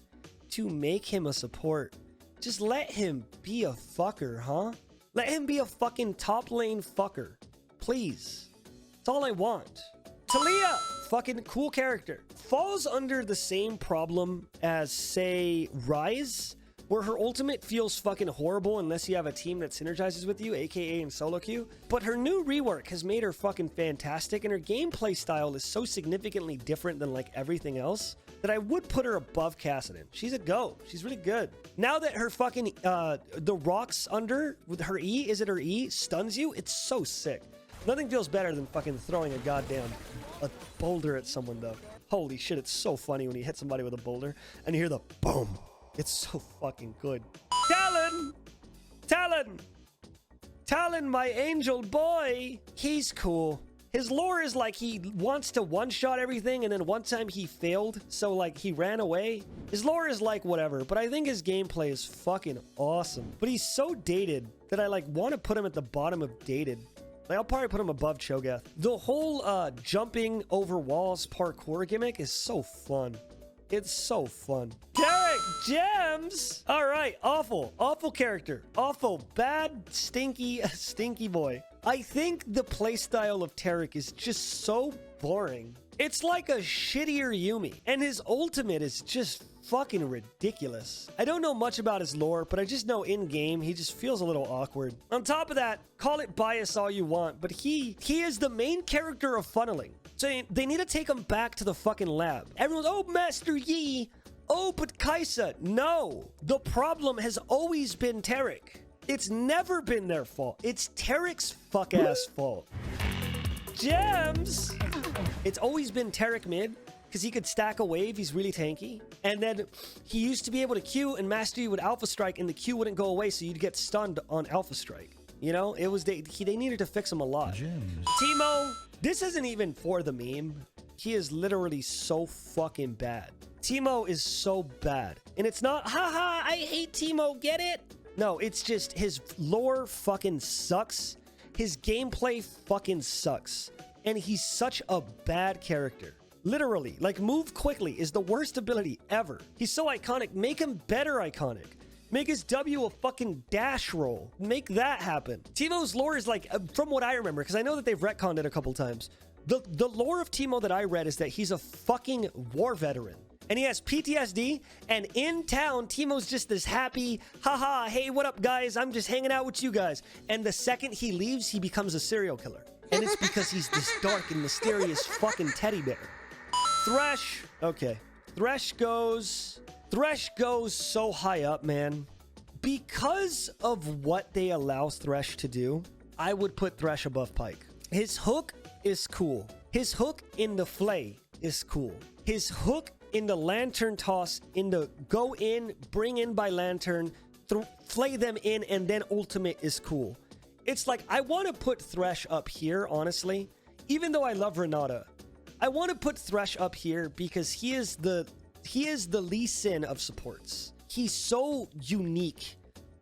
to make him a support. Just let him be a fucker, huh? Let him be a fucking top lane fucker. Please. That's all I want. Talia, fucking cool character. Falls under the same problem as, say, Ryze, where her ultimate feels fucking horrible unless you have a team that synergizes with you, aka in solo queue. But her new rework has made her fucking fantastic, and her gameplay style is so significantly different than like everything else that I would put her above Kassadin. She's a go. She's really good. Now that her fucking, the rocks under with her E, is it her E, stuns you, it's so sick. Nothing feels better than fucking throwing a boulder at someone though. Holy shit, it's so funny when you hit somebody with a boulder and you hear the boom. It's so fucking good. Talon, my angel boy. He's cool. His lore is like he wants to one-shot everything, and then one time he failed, so like he ran away. His lore is like whatever, but I think his gameplay is fucking awesome. But he's so dated that I like want to put him at the bottom of dated. Like, I'll probably put him above Cho'Gath. The whole jumping over walls parkour gimmick is so fun. It's so fun. Derek Gems. All right, awful character. Awful, bad, stinky boy. I think the playstyle of Tarek is just so boring. It's like a shittier Yumi, and his ultimate is just fucking ridiculous. I don't know much about his lore, but I just know in-game he just feels a little awkward. On top of that, call it bias all you want, but he is the main character of funneling. So they need to take him back to the fucking lab. Everyone's, oh, Master Yi. Oh, but Kaiser. No. The problem has always been Tarek. It's never been their fault. It's Tarek's fuck-ass fault. Gems. It's always been Tarek mid, because he could stack a wave. He's really tanky. And then he used to be able to Q, and Master Yi would Alpha Strike, and the Q wouldn't go away, so you'd get stunned on Alpha Strike. You know, it was they needed to fix him a lot. Teemo, this isn't even for the meme. He is literally so fucking bad. Teemo is so bad. And it's not, haha, I hate Teemo, get it? No, it's just his lore fucking sucks. His gameplay fucking sucks. And he's such a bad character. Literally, like, move quickly is the worst ability ever. He's so iconic. Make him better iconic. Make his W a fucking dash roll. Make that happen. Teemo's lore is like, from what I remember, because I know that they've retconned it a couple times. The lore of Teemo that I read is that he's a fucking war veteran. And he has PTSD, and in town, Teemo's just this happy, haha, hey, what up, guys? I'm just hanging out with you guys. And the second he leaves, he becomes a serial killer. And it's because he's this dark and mysterious fucking teddy bear. Thresh. Okay. Thresh goes so high up, man. Because of what they allow Thresh to do, I would put Thresh above Pyke. His hook is cool. His hook in the flay is cool. His hook in the lantern toss, in the go in, bring in by lantern, flay them in, and then ultimate is cool. It's like, I want to put Thresh up here, honestly. Even though I love Renata, I want to put Thresh up here because he is the Lee Sin of supports. He's so unique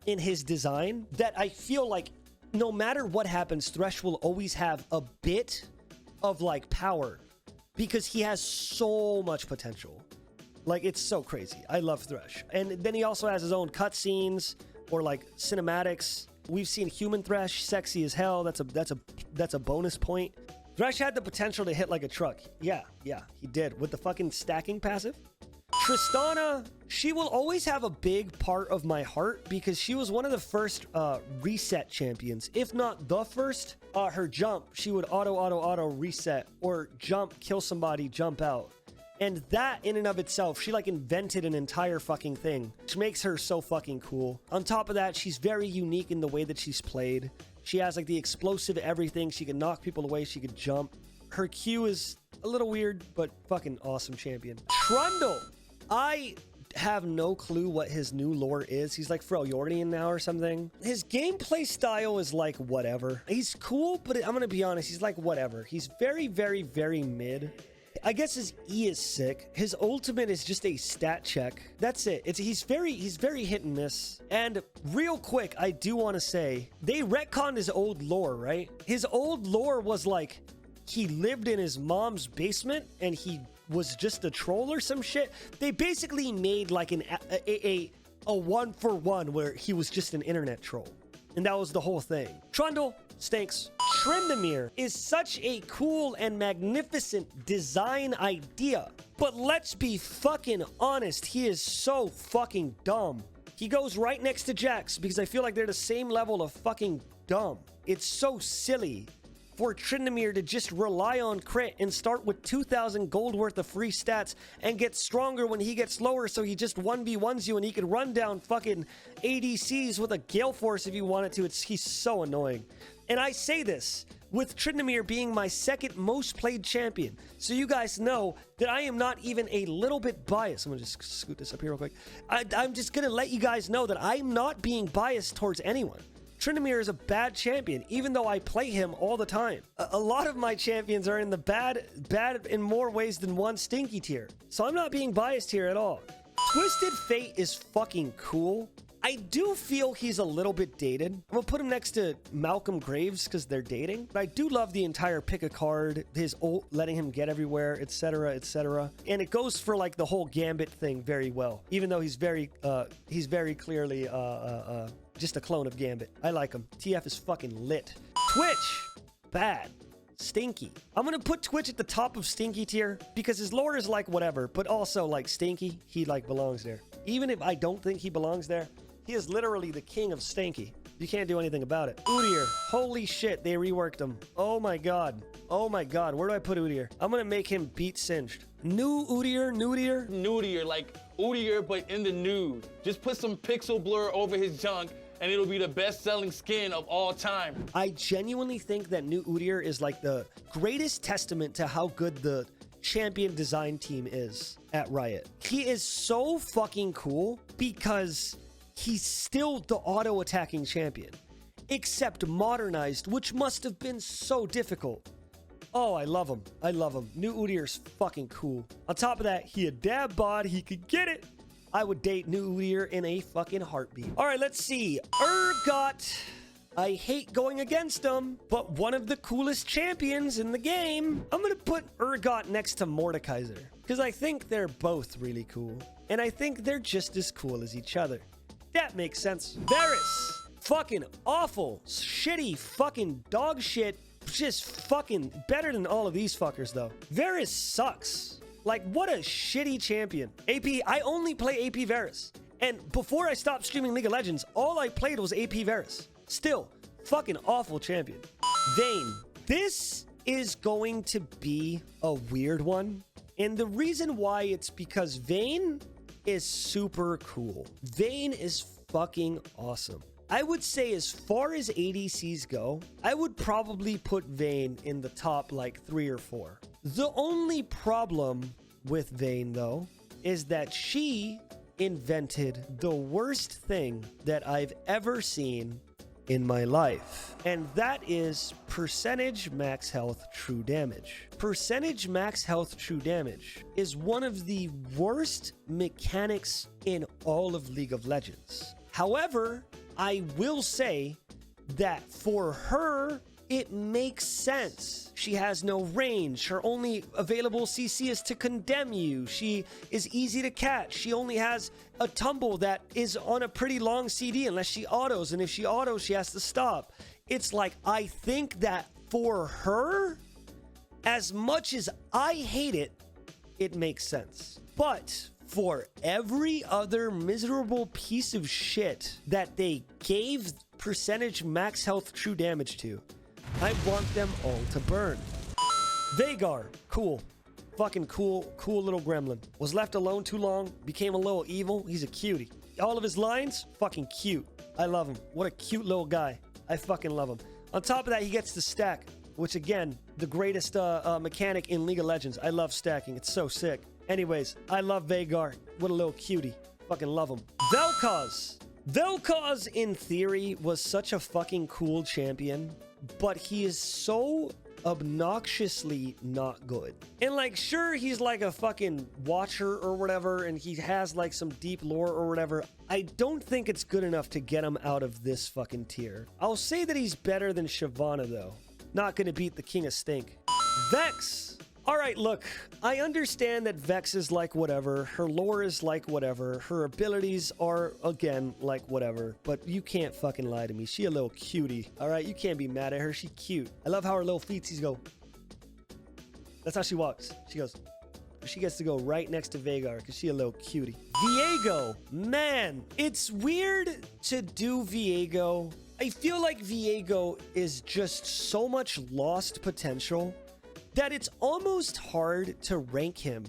in his design that I feel like no matter what happens, Thresh will always have a bit of like power because he has so much potential. Like, it's so crazy. I love Thresh. And then he also has his own cutscenes or like cinematics. We've seen human Thresh, sexy as hell. That's a bonus point. Thresh had the potential to hit like a truck. Yeah, he did with the fucking stacking passive. Tristana, she will always have a big part of my heart because she was one of the first reset champions, if not the first. Her jump, she would auto reset or jump, kill somebody, jump out. And that in and of itself, she like invented an entire fucking thing, which makes her so fucking cool. On top of that, she's very unique in the way that she's played. She has like the explosive everything. She can knock people away. She could jump. Her Q is a little weird, but fucking awesome champion. Trundle. I have no clue what his new lore is. He's like Freljordian now or something. His gameplay style is like whatever. He's cool, but I'm gonna be honest, he's like whatever. He's very, very, very mid. I guess his E is sick. His ultimate is just a stat check. That's it. He's very hit and miss. And real quick, I do want to say, they retconned his old lore, right? His old lore was like, he lived in his mom's basement and he was just a troll or some shit. They basically made like a 1-for-1 where he was just an internet troll. And that was the whole thing. Trundle stinks. Tryndamere is such a cool and magnificent design idea. But let's be fucking honest, he is so fucking dumb. He goes right next to Jax because I feel like they're the same level of fucking dumb. It's so silly for Tryndamere to just rely on crit and start with 2,000 gold worth of free stats and get stronger when he gets lower, so he just 1v1s you and he can run down fucking ADCs with a Gale Force if you wanted to. He's so annoying. And I say this with Tryndamere being my second most played champion, so you guys know that I am not even a little bit biased. I'm gonna just scoot this up here real quick. I'm just gonna let you guys know that I'm not being biased towards anyone. Tryndamere is a bad champion, even though I play him all the time. A lot of my champions are in the bad in more ways than one stinky tier. So I'm not being biased here at all. Twisted Fate is fucking cool. I do feel he's a little bit dated. I'm gonna put him next to Malcolm Graves because they're dating. But I do love the entire pick a card, his ult letting him get everywhere, etc., etc. And it goes for like the whole Gambit thing very well, even though he's very clearly just a clone of Gambit. I like him. TF is fucking lit. Twitch, bad. Stinky. I'm gonna put Twitch at the top of Stinky tier because his lore is like whatever, but also like Stinky, he like belongs there. Even if I don't think he belongs there, he is literally the king of Stinky. You can't do anything about it. Udyr, holy shit, they reworked him. Oh my god. Oh my god, where do I put Udyr? I'm gonna make him beat Singed. New Udyr, Nudyr? Nudier, like Udyr, but in the nude. Just put some pixel blur over his junk, and it'll be the best-selling skin of all time. I genuinely think that new Udyr is like the greatest testament to how good the champion design team is at Riot. He is so fucking cool because he's still the auto-attacking champion, except modernized, which must have been so difficult. Oh, I love him. I love him. New Udyr's fucking cool. On top of that, he a dab bod. He could get it. I would date New Udyr in a fucking heartbeat. All right, let's see. Urgot. I hate going against him, but one of the coolest champions in the game. I'm going to put Urgot next to Mordekaiser because I think they're both really cool. And I think they're just as cool as each other. That makes sense. Varus. Fucking awful. Shitty fucking dog shit. Just fucking better than all of these fuckers, though. Varus sucks. Like, what a shitty champion. AP, I only play AP Varus. And before I stopped streaming League of Legends, all I played was AP Varus. Still, fucking awful champion. Vayne. This is going to be a weird one. And the reason why it's because Vayne is super cool. Vayne is fucking awesome. I would say as far as ADCs go, I would probably put Vayne in the top like 3 or 4. The only problem with Vayne, though, is that she invented the worst thing that I've ever seen in my life. And that is percentage max health true damage. Percentage max health true damage is one of the worst mechanics in all of League of Legends. However, I will say that for her, it makes sense. She has no range. Her only available CC is to condemn you. She is easy to catch. She only has a tumble that is on a pretty long CD unless she autos. And if she autos, she has to stop. It's like, I think that for her, as much as I hate it, it makes sense. But for every other miserable piece of shit that they gave percentage max health true damage to, I want them all to burn. Veigar, cool. Fucking cool little gremlin. Was left alone too long, became a little evil. He's a cutie. All of his lines, fucking cute. I love him. What a cute little guy. I fucking love him. On top of that, he gets to stack, which again, the greatest mechanic in League of Legends. I love stacking. It's so sick. Anyways, I love Veigar. What a little cutie. Fucking love him. Vel'Koz. Vel'Koz, in theory, was such a fucking cool champion, but he is so obnoxiously not good. And like, sure, he's like a fucking watcher or whatever, and he has like some deep lore or whatever. I don't think it's good enough to get him out of this fucking tier. I'll say that he's better than Shyvana, though. Not gonna beat the King of Stink. Vex. All right, look, I understand that Vex is like whatever, her lore is like whatever, her abilities are, again, like whatever, but you can't fucking lie to me. She a little cutie, all right? You can't be mad at her. She cute. I love how her little feetsies go. That's how she walks. She goes. She gets to go right next to Veigar because she a little cutie. Viego, man, it's weird to do Viego. I feel like Viego is just so much lost potential that it's almost hard to rank him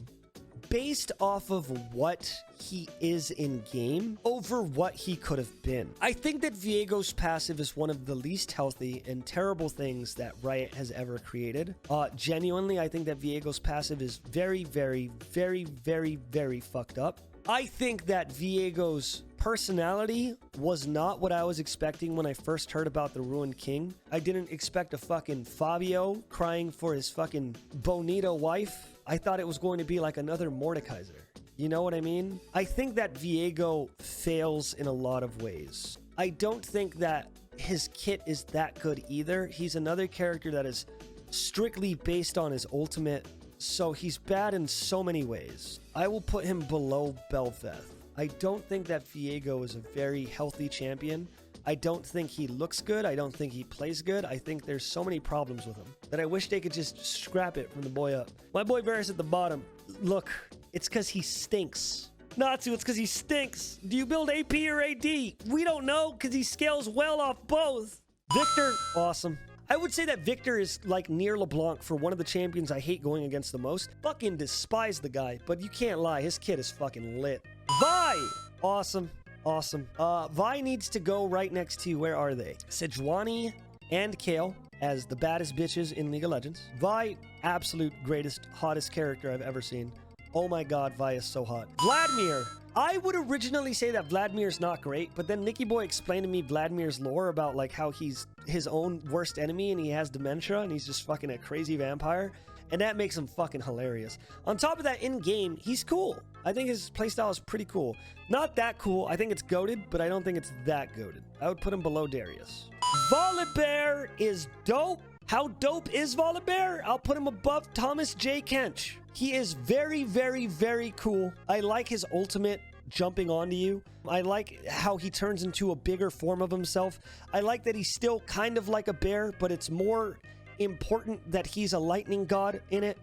based off of what he is in game over what he could have been. I think that Viego's passive is one of the least healthy and terrible things that Riot has ever created. Genuinely, I think that Viego's passive is very, very, very, very, very fucked up. I think that Viego's personality was not what I was expecting when I first heard about the Ruined King. I didn't expect a fucking Fabio crying for his fucking bonita wife. I thought it was going to be like another Mordekaiser. You know what I mean? I think that Viego fails in a lot of ways. I don't think that his kit is that good either. He's another character that is strictly based on his ultimate, so he's bad in so many ways. I will put him below Bel'Veth. I don't think that Viego is a very healthy champion. I don't think he looks good. I don't think he plays good. I think there's so many problems with him that I wish they could just scrap it from the boy up. My boy Varus at the bottom. Look, it's because he stinks. Natsu, it's because he stinks. Do you build AP or AD? We don't know because he scales well off both. Victor, awesome. I would say that Victor is like near LeBlanc for one of the champions I hate going against the most. Fucking despise the guy, but you can't lie. His kit is fucking lit. Vi, awesome. Awesome. Vi needs to go right next to, where are they? Sejuani and Kale as the baddest bitches in League of Legends. Vi, absolute greatest, hottest character I've ever seen. Oh my god, Vi is so hot. Vladimir. I would originally say that Vladimir's not great, but then Nicky Boy explained to me Vladimir's lore about like how he's his own worst enemy and he has dementia and he's just fucking a crazy vampire. And that makes him fucking hilarious. On top of that, in-game, he's cool. I think his playstyle is pretty cool. Not that cool. I think it's goated, but I don't think it's that goated. I would put him below Darius. Volibear is dope. How dope is Volibear? I'll put him above Thomas J. Kench. He is very, very, very cool. I like his ultimate jumping onto you. I like how he turns into a bigger form of himself. I like that he's still kind of like a bear, but it's more important that he's a lightning god in it.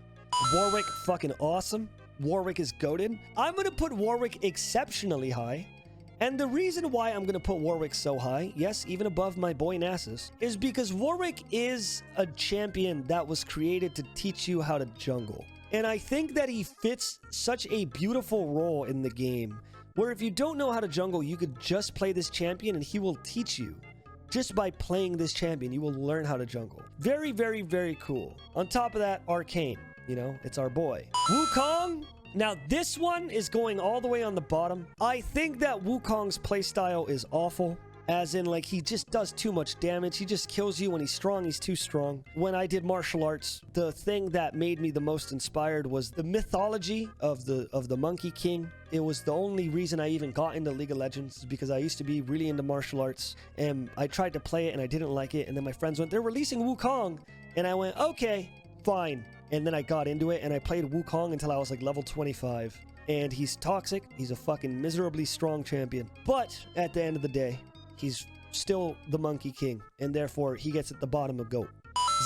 Warwick, fucking awesome. Warwick is goated. I'm gonna put Warwick exceptionally high. And the reason why I'm gonna put Warwick so high, yes, even above my boy Nasus, is because Warwick is a champion that was created to teach you how to jungle. And I think that he fits such a beautiful role in the game, where if you don't know how to jungle, you could just play this champion and he will teach you. Just by playing this champion, you will learn how to jungle. Very, very, very cool. On top of that, Arcane. You know, it's our boy. Wukong. Now, this one is going all the way on the bottom. I think that Wukong's playstyle is awful. As in, like, he just does too much damage. He just kills you when he's strong. He's too strong. When I did martial arts, the thing that made me the most inspired was the mythology of the Monkey King. It was the only reason I even got into League of Legends, because I used to be really into martial arts, and I tried to play it and I didn't like it. And then my friends went, they're releasing Wukong. And I went, okay, fine. And then I got into it and I played Wukong until I was like level 25. And he's toxic. He's a fucking miserably strong champion. But at the end of the day, he's still the Monkey King, and therefore he gets at the bottom of GOAT.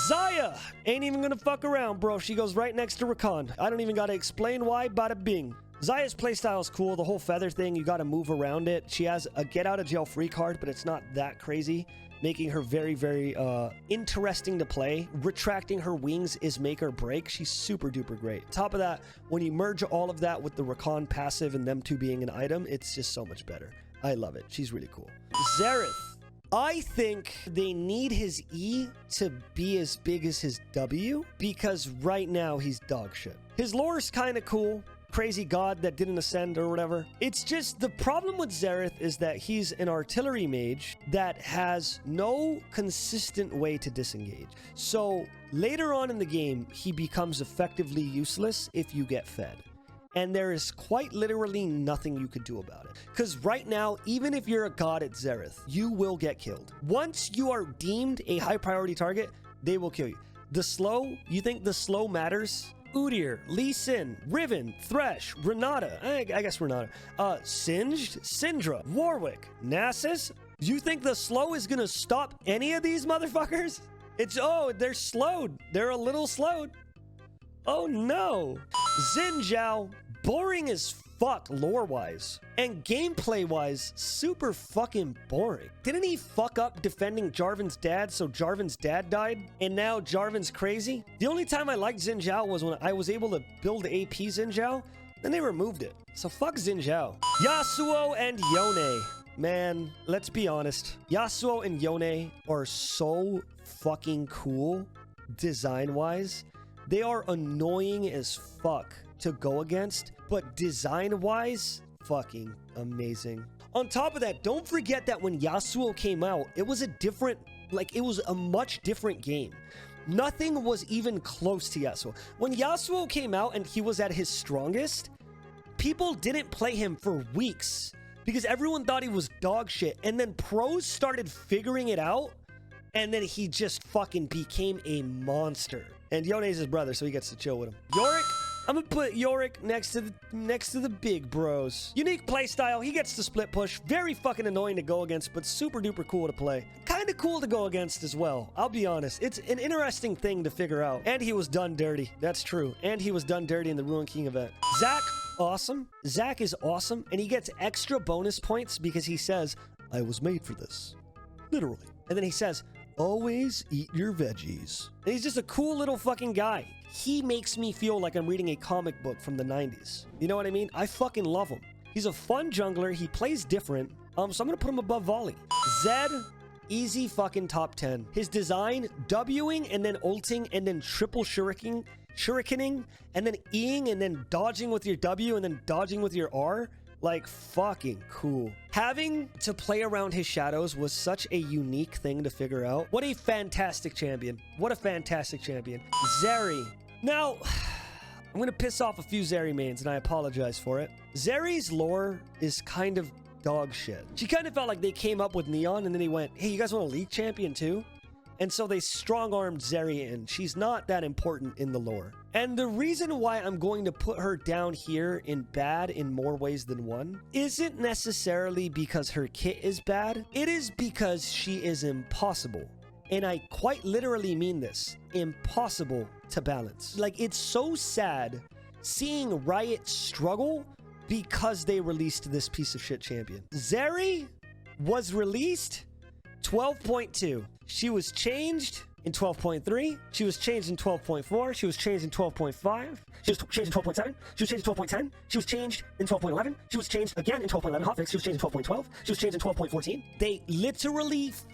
Zaya ain't even gonna fuck around, bro. She goes right next to Rakan. I don't even gotta explain why, bada bing. Zaya's playstyle is cool. The whole feather thing, you gotta move around it. She has a get out of jail free card, but it's not that crazy, making her very, very interesting to play. Retracting her wings is make or break. She's super duper great. Top of that, when you merge all of that with the Rakan passive and them two being an item, it's just so much better. I love it. She's really cool. Xerath. I think they need his E to be as big as his W, because right now he's dog shit. His lore is kind of cool. Crazy god that didn't ascend or whatever. It's just the problem with Xerath is that he's an artillery mage that has no consistent way to disengage. So later on in the game, he becomes effectively useless if you get fed. And there is quite literally nothing you could do about it. Because right now, even if you're a god at Xerath, you will get killed. Once you are deemed a high priority target, they will kill you. The slow, you think the slow matters? Udyr, Lee Sin, Riven, Thresh, Renata, I guess Renata, Singed, Syndra, Warwick, Nasus. You think the slow is gonna stop any of these motherfuckers? Oh, they're slowed. They're a little slowed. Oh no. Xin Zhao, boring as fuck lore-wise. And gameplay-wise, super fucking boring. Didn't he fuck up defending Jarvan's dad, so Jarvan's dad died? And now Jarvan's crazy? The only time I liked Xin Zhao was when I was able to build AP Xin Zhao, then they removed it. So fuck Xin Zhao. Yasuo and Yone. Man, let's be honest. Yasuo and Yone are so fucking cool design-wise. They are annoying as fuck to go against, but design-wise, fucking amazing. On top of that, don't forget that when Yasuo came out, it was a different, like, it was a much different game. Nothing was even close to Yasuo. When Yasuo came out and he was at his strongest, people didn't play him for weeks because everyone thought he was dog shit. And then pros started figuring it out. And then he just fucking became a monster. And Yone's his brother, so he gets to chill with him. Yorick, I'm gonna put Yorick next to the big bros. Unique playstyle. He gets to split push. Very fucking annoying to go against, but super duper cool to play. Kind of cool to go against as well. I'll be honest. It's an interesting thing to figure out. And he was done dirty. That's true. And he was done dirty in the Ruin King event. Zac, awesome. Zac is awesome, and he gets extra bonus points because he says, "I was made for this." Literally. And then he says, "Always eat your veggies." And he's just a cool little fucking guy. He makes me feel like I'm reading a comic book from the 90s. You know what I mean? I fucking love him. He's a fun jungler. He plays different. So I'm going to put him above Volley. Zed, easy fucking top 10. His design, Wing and then ulting and then triple shurikening and then Eing and then dodging with your W and then dodging with your R. Like, fucking cool. Having to play around his shadows was such a unique thing to figure out. What a fantastic champion. What a fantastic champion. Zeri. Now, I'm going to piss off a few Zeri mains, and I apologize for it. Zeri's lore is kind of dog shit. She kind of felt like they came up with Neon, and then he went, "Hey, you guys want a league champion too?" And so they strong-armed Zeri in. She's not that important in the lore. And the reason why I'm going to put her down here in bad in more ways than one isn't necessarily because her kit is bad. It is because she is impossible. And I quite literally mean this. Impossible to balance. Like, it's so sad seeing Riot struggle because they released this piece of shit champion. Zeri was released 12.2. She was changed in 12.3. She was changed in 12.4. She was changed in 12.5. She was changed in 12.7. She was changed in 12.10. She was changed in 12.11. She was changed again in 12.11 hotfix. She was changed in 12.12. She was changed in 12.14.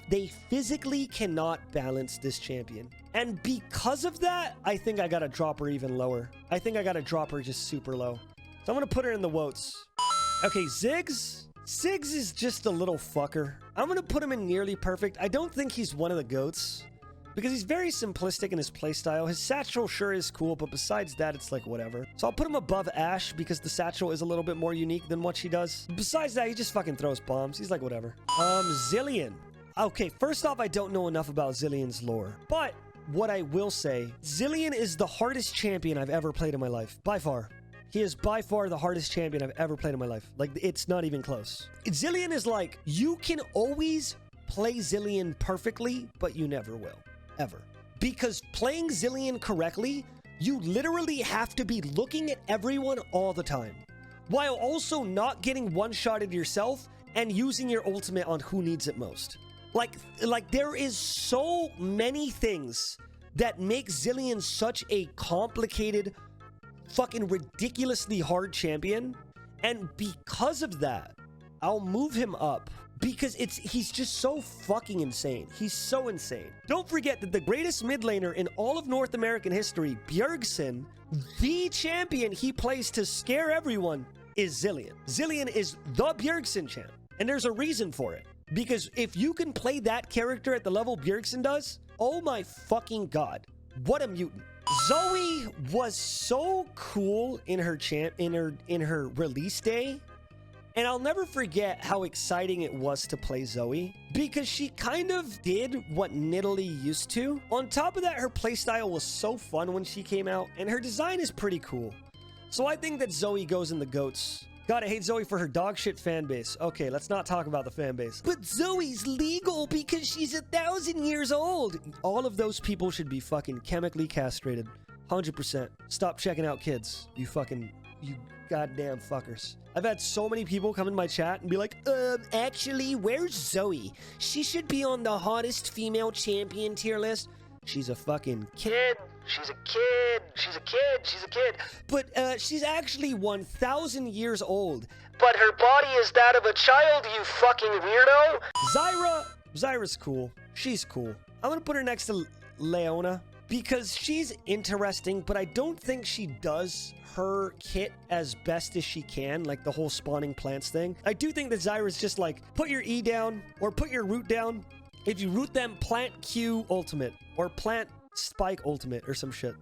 They physically cannot balance this champion. And because of that, I think I gotta drop her even lower. I think I gotta drop her just super low. So I'm gonna put her in the woats. Okay, Ziggs. Ziggs is just a little fucker. I'm gonna put him in nearly perfect. I don't think he's one of the goats because he's very simplistic in his playstyle. His satchel sure is cool, but besides that, it's like whatever. So I'll put him above Ashe because the satchel is a little bit more unique than what she does. Besides that, he just fucking throws bombs. He's like whatever. Zilean. Okay, first off, I don't know enough about Zilean's lore, but what I will say, Zilean is the hardest champion I've ever played in my life, by far. He is by far the hardest champion I've ever played in my life. Like, it's not even close. Zilean is like, you can always play Zilean perfectly, but you never will. Ever. Because playing Zilean correctly, you literally have to be looking at everyone all the time, while also not getting one-shotted yourself and using your ultimate on who needs it most. Like there is so many things that make Zilean such a complicated, fucking ridiculously hard champion, and because of that, I'll move him up because he's just so fucking insane. He's so insane. Don't forget that the greatest mid laner in all of North American history, Bjergsen, the champion he plays to scare everyone, is Zilean. Zilean is the Bjergsen champ, and there's a reason for it. Because if you can play that character at the level Bjergsen does, oh my fucking god, what a mutant. Zoe was so cool in her release day, and I'll never forget how exciting it was to play Zoe because she kind of did what Nidalee used to. On top of that, her playstyle was so fun when she came out, and her design is pretty cool. So I think that Zoe goes in the GOATs. God, I hate Zoe for her dog shit fan base. Okay, let's not talk about the fan base. But Zoe's legal because she's 1,000 years old. All of those people should be fucking chemically castrated. 100%. Stop checking out kids. You goddamn fuckers. I've had so many people come in my chat and be like, actually, where's Zoe? She should be on the hottest female champion tier list. She's a fucking kid. She's a kid. She's a kid. She's a kid. But she's actually 1,000 years old. But her body is that of a child, you fucking weirdo. Zyra's cool. She's cool. I'm gonna put her next to Leona because she's interesting, but I don't think she does her kit as best as she can, like the whole spawning plants thing. I do think that Zyra's just like, put your E down or put your root down. If you root them, plant Q ultimate or plant spike ultimate or some shit.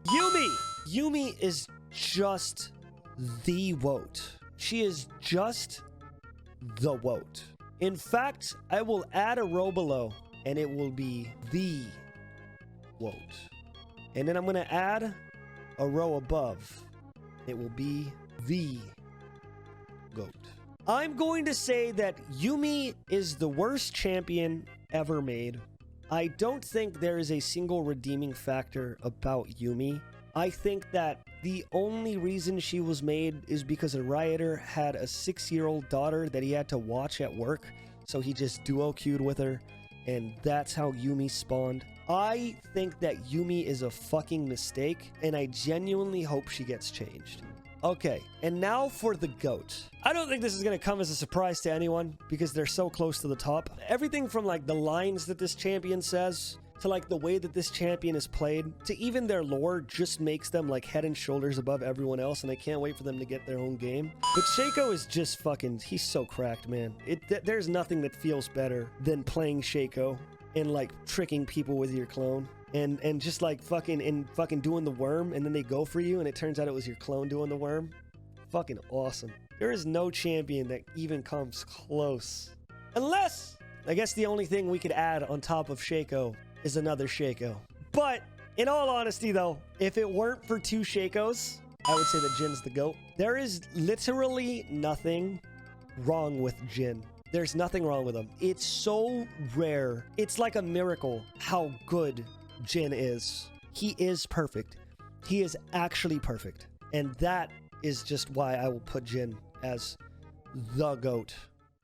Yumi is just the woat. She is just the WOT. In fact, I will add a row below, and it will be the WOT. And then I'm going to add a row above. It will be the GOAT. I'm going to say that Yuumi is the worst champion ever made. I don't think there is a single redeeming factor about Yuumi. I think that the only reason she was made is because a rioter had a 6-year-old daughter that he had to watch at work, so he just duo queued with her, and that's how Yuumi spawned. I think that Yuumi is a fucking mistake, and I genuinely hope she gets changed. Okay, and now for the GOAT. I don't think this is going to come as a surprise to anyone because they're so close to the top. Everything from like the lines that this champion says to like the way that this champion is played to even their lore just makes them like head and shoulders above everyone else, and I can't wait for them to get their own game. But Shaco is just fucking, he's so cracked, man. There's nothing that feels better than playing Shaco and like tricking people with your clone. And just like fucking doing the worm, and then they go for you and it turns out it was your clone doing the worm. Fucking awesome. There is no champion that even comes close. Unless, I guess the only thing we could add on top of Shaco is another Shaco. But in all honesty though, if it weren't for 2 Shacos, I would say that Jin's the GOAT. There is literally nothing wrong with Jin. There's nothing wrong with him. It's so rare. It's like a miracle how good Jin is. He is perfect. He is actually perfect. And that is just why I will put Jin as the GOAT.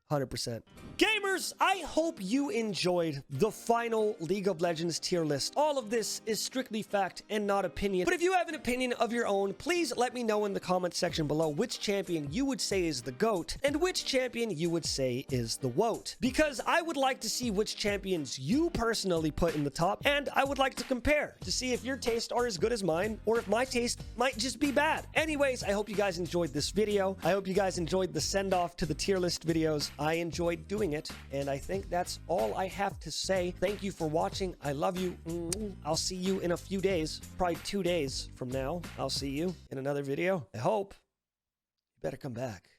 100%. Gamers, I hope you enjoyed the final League of Legends tier list. All of this is strictly fact and not opinion. But if you have an opinion of your own, please let me know in the comment section below which champion you would say is the GOAT and which champion you would say is the WOT. Because I would like to see which champions you personally put in the top, and I would like to compare to see if your tastes are as good as mine or if my taste might just be bad. Anyways, I hope you guys enjoyed this video. I hope you guys enjoyed the send-off to the tier list videos. I enjoyed doing it, and I think that's all I have to say. Thank you for watching. I love you. I'll see you in a few days, probably 2 days from now. I'll see you in another video. I hope. You better come back.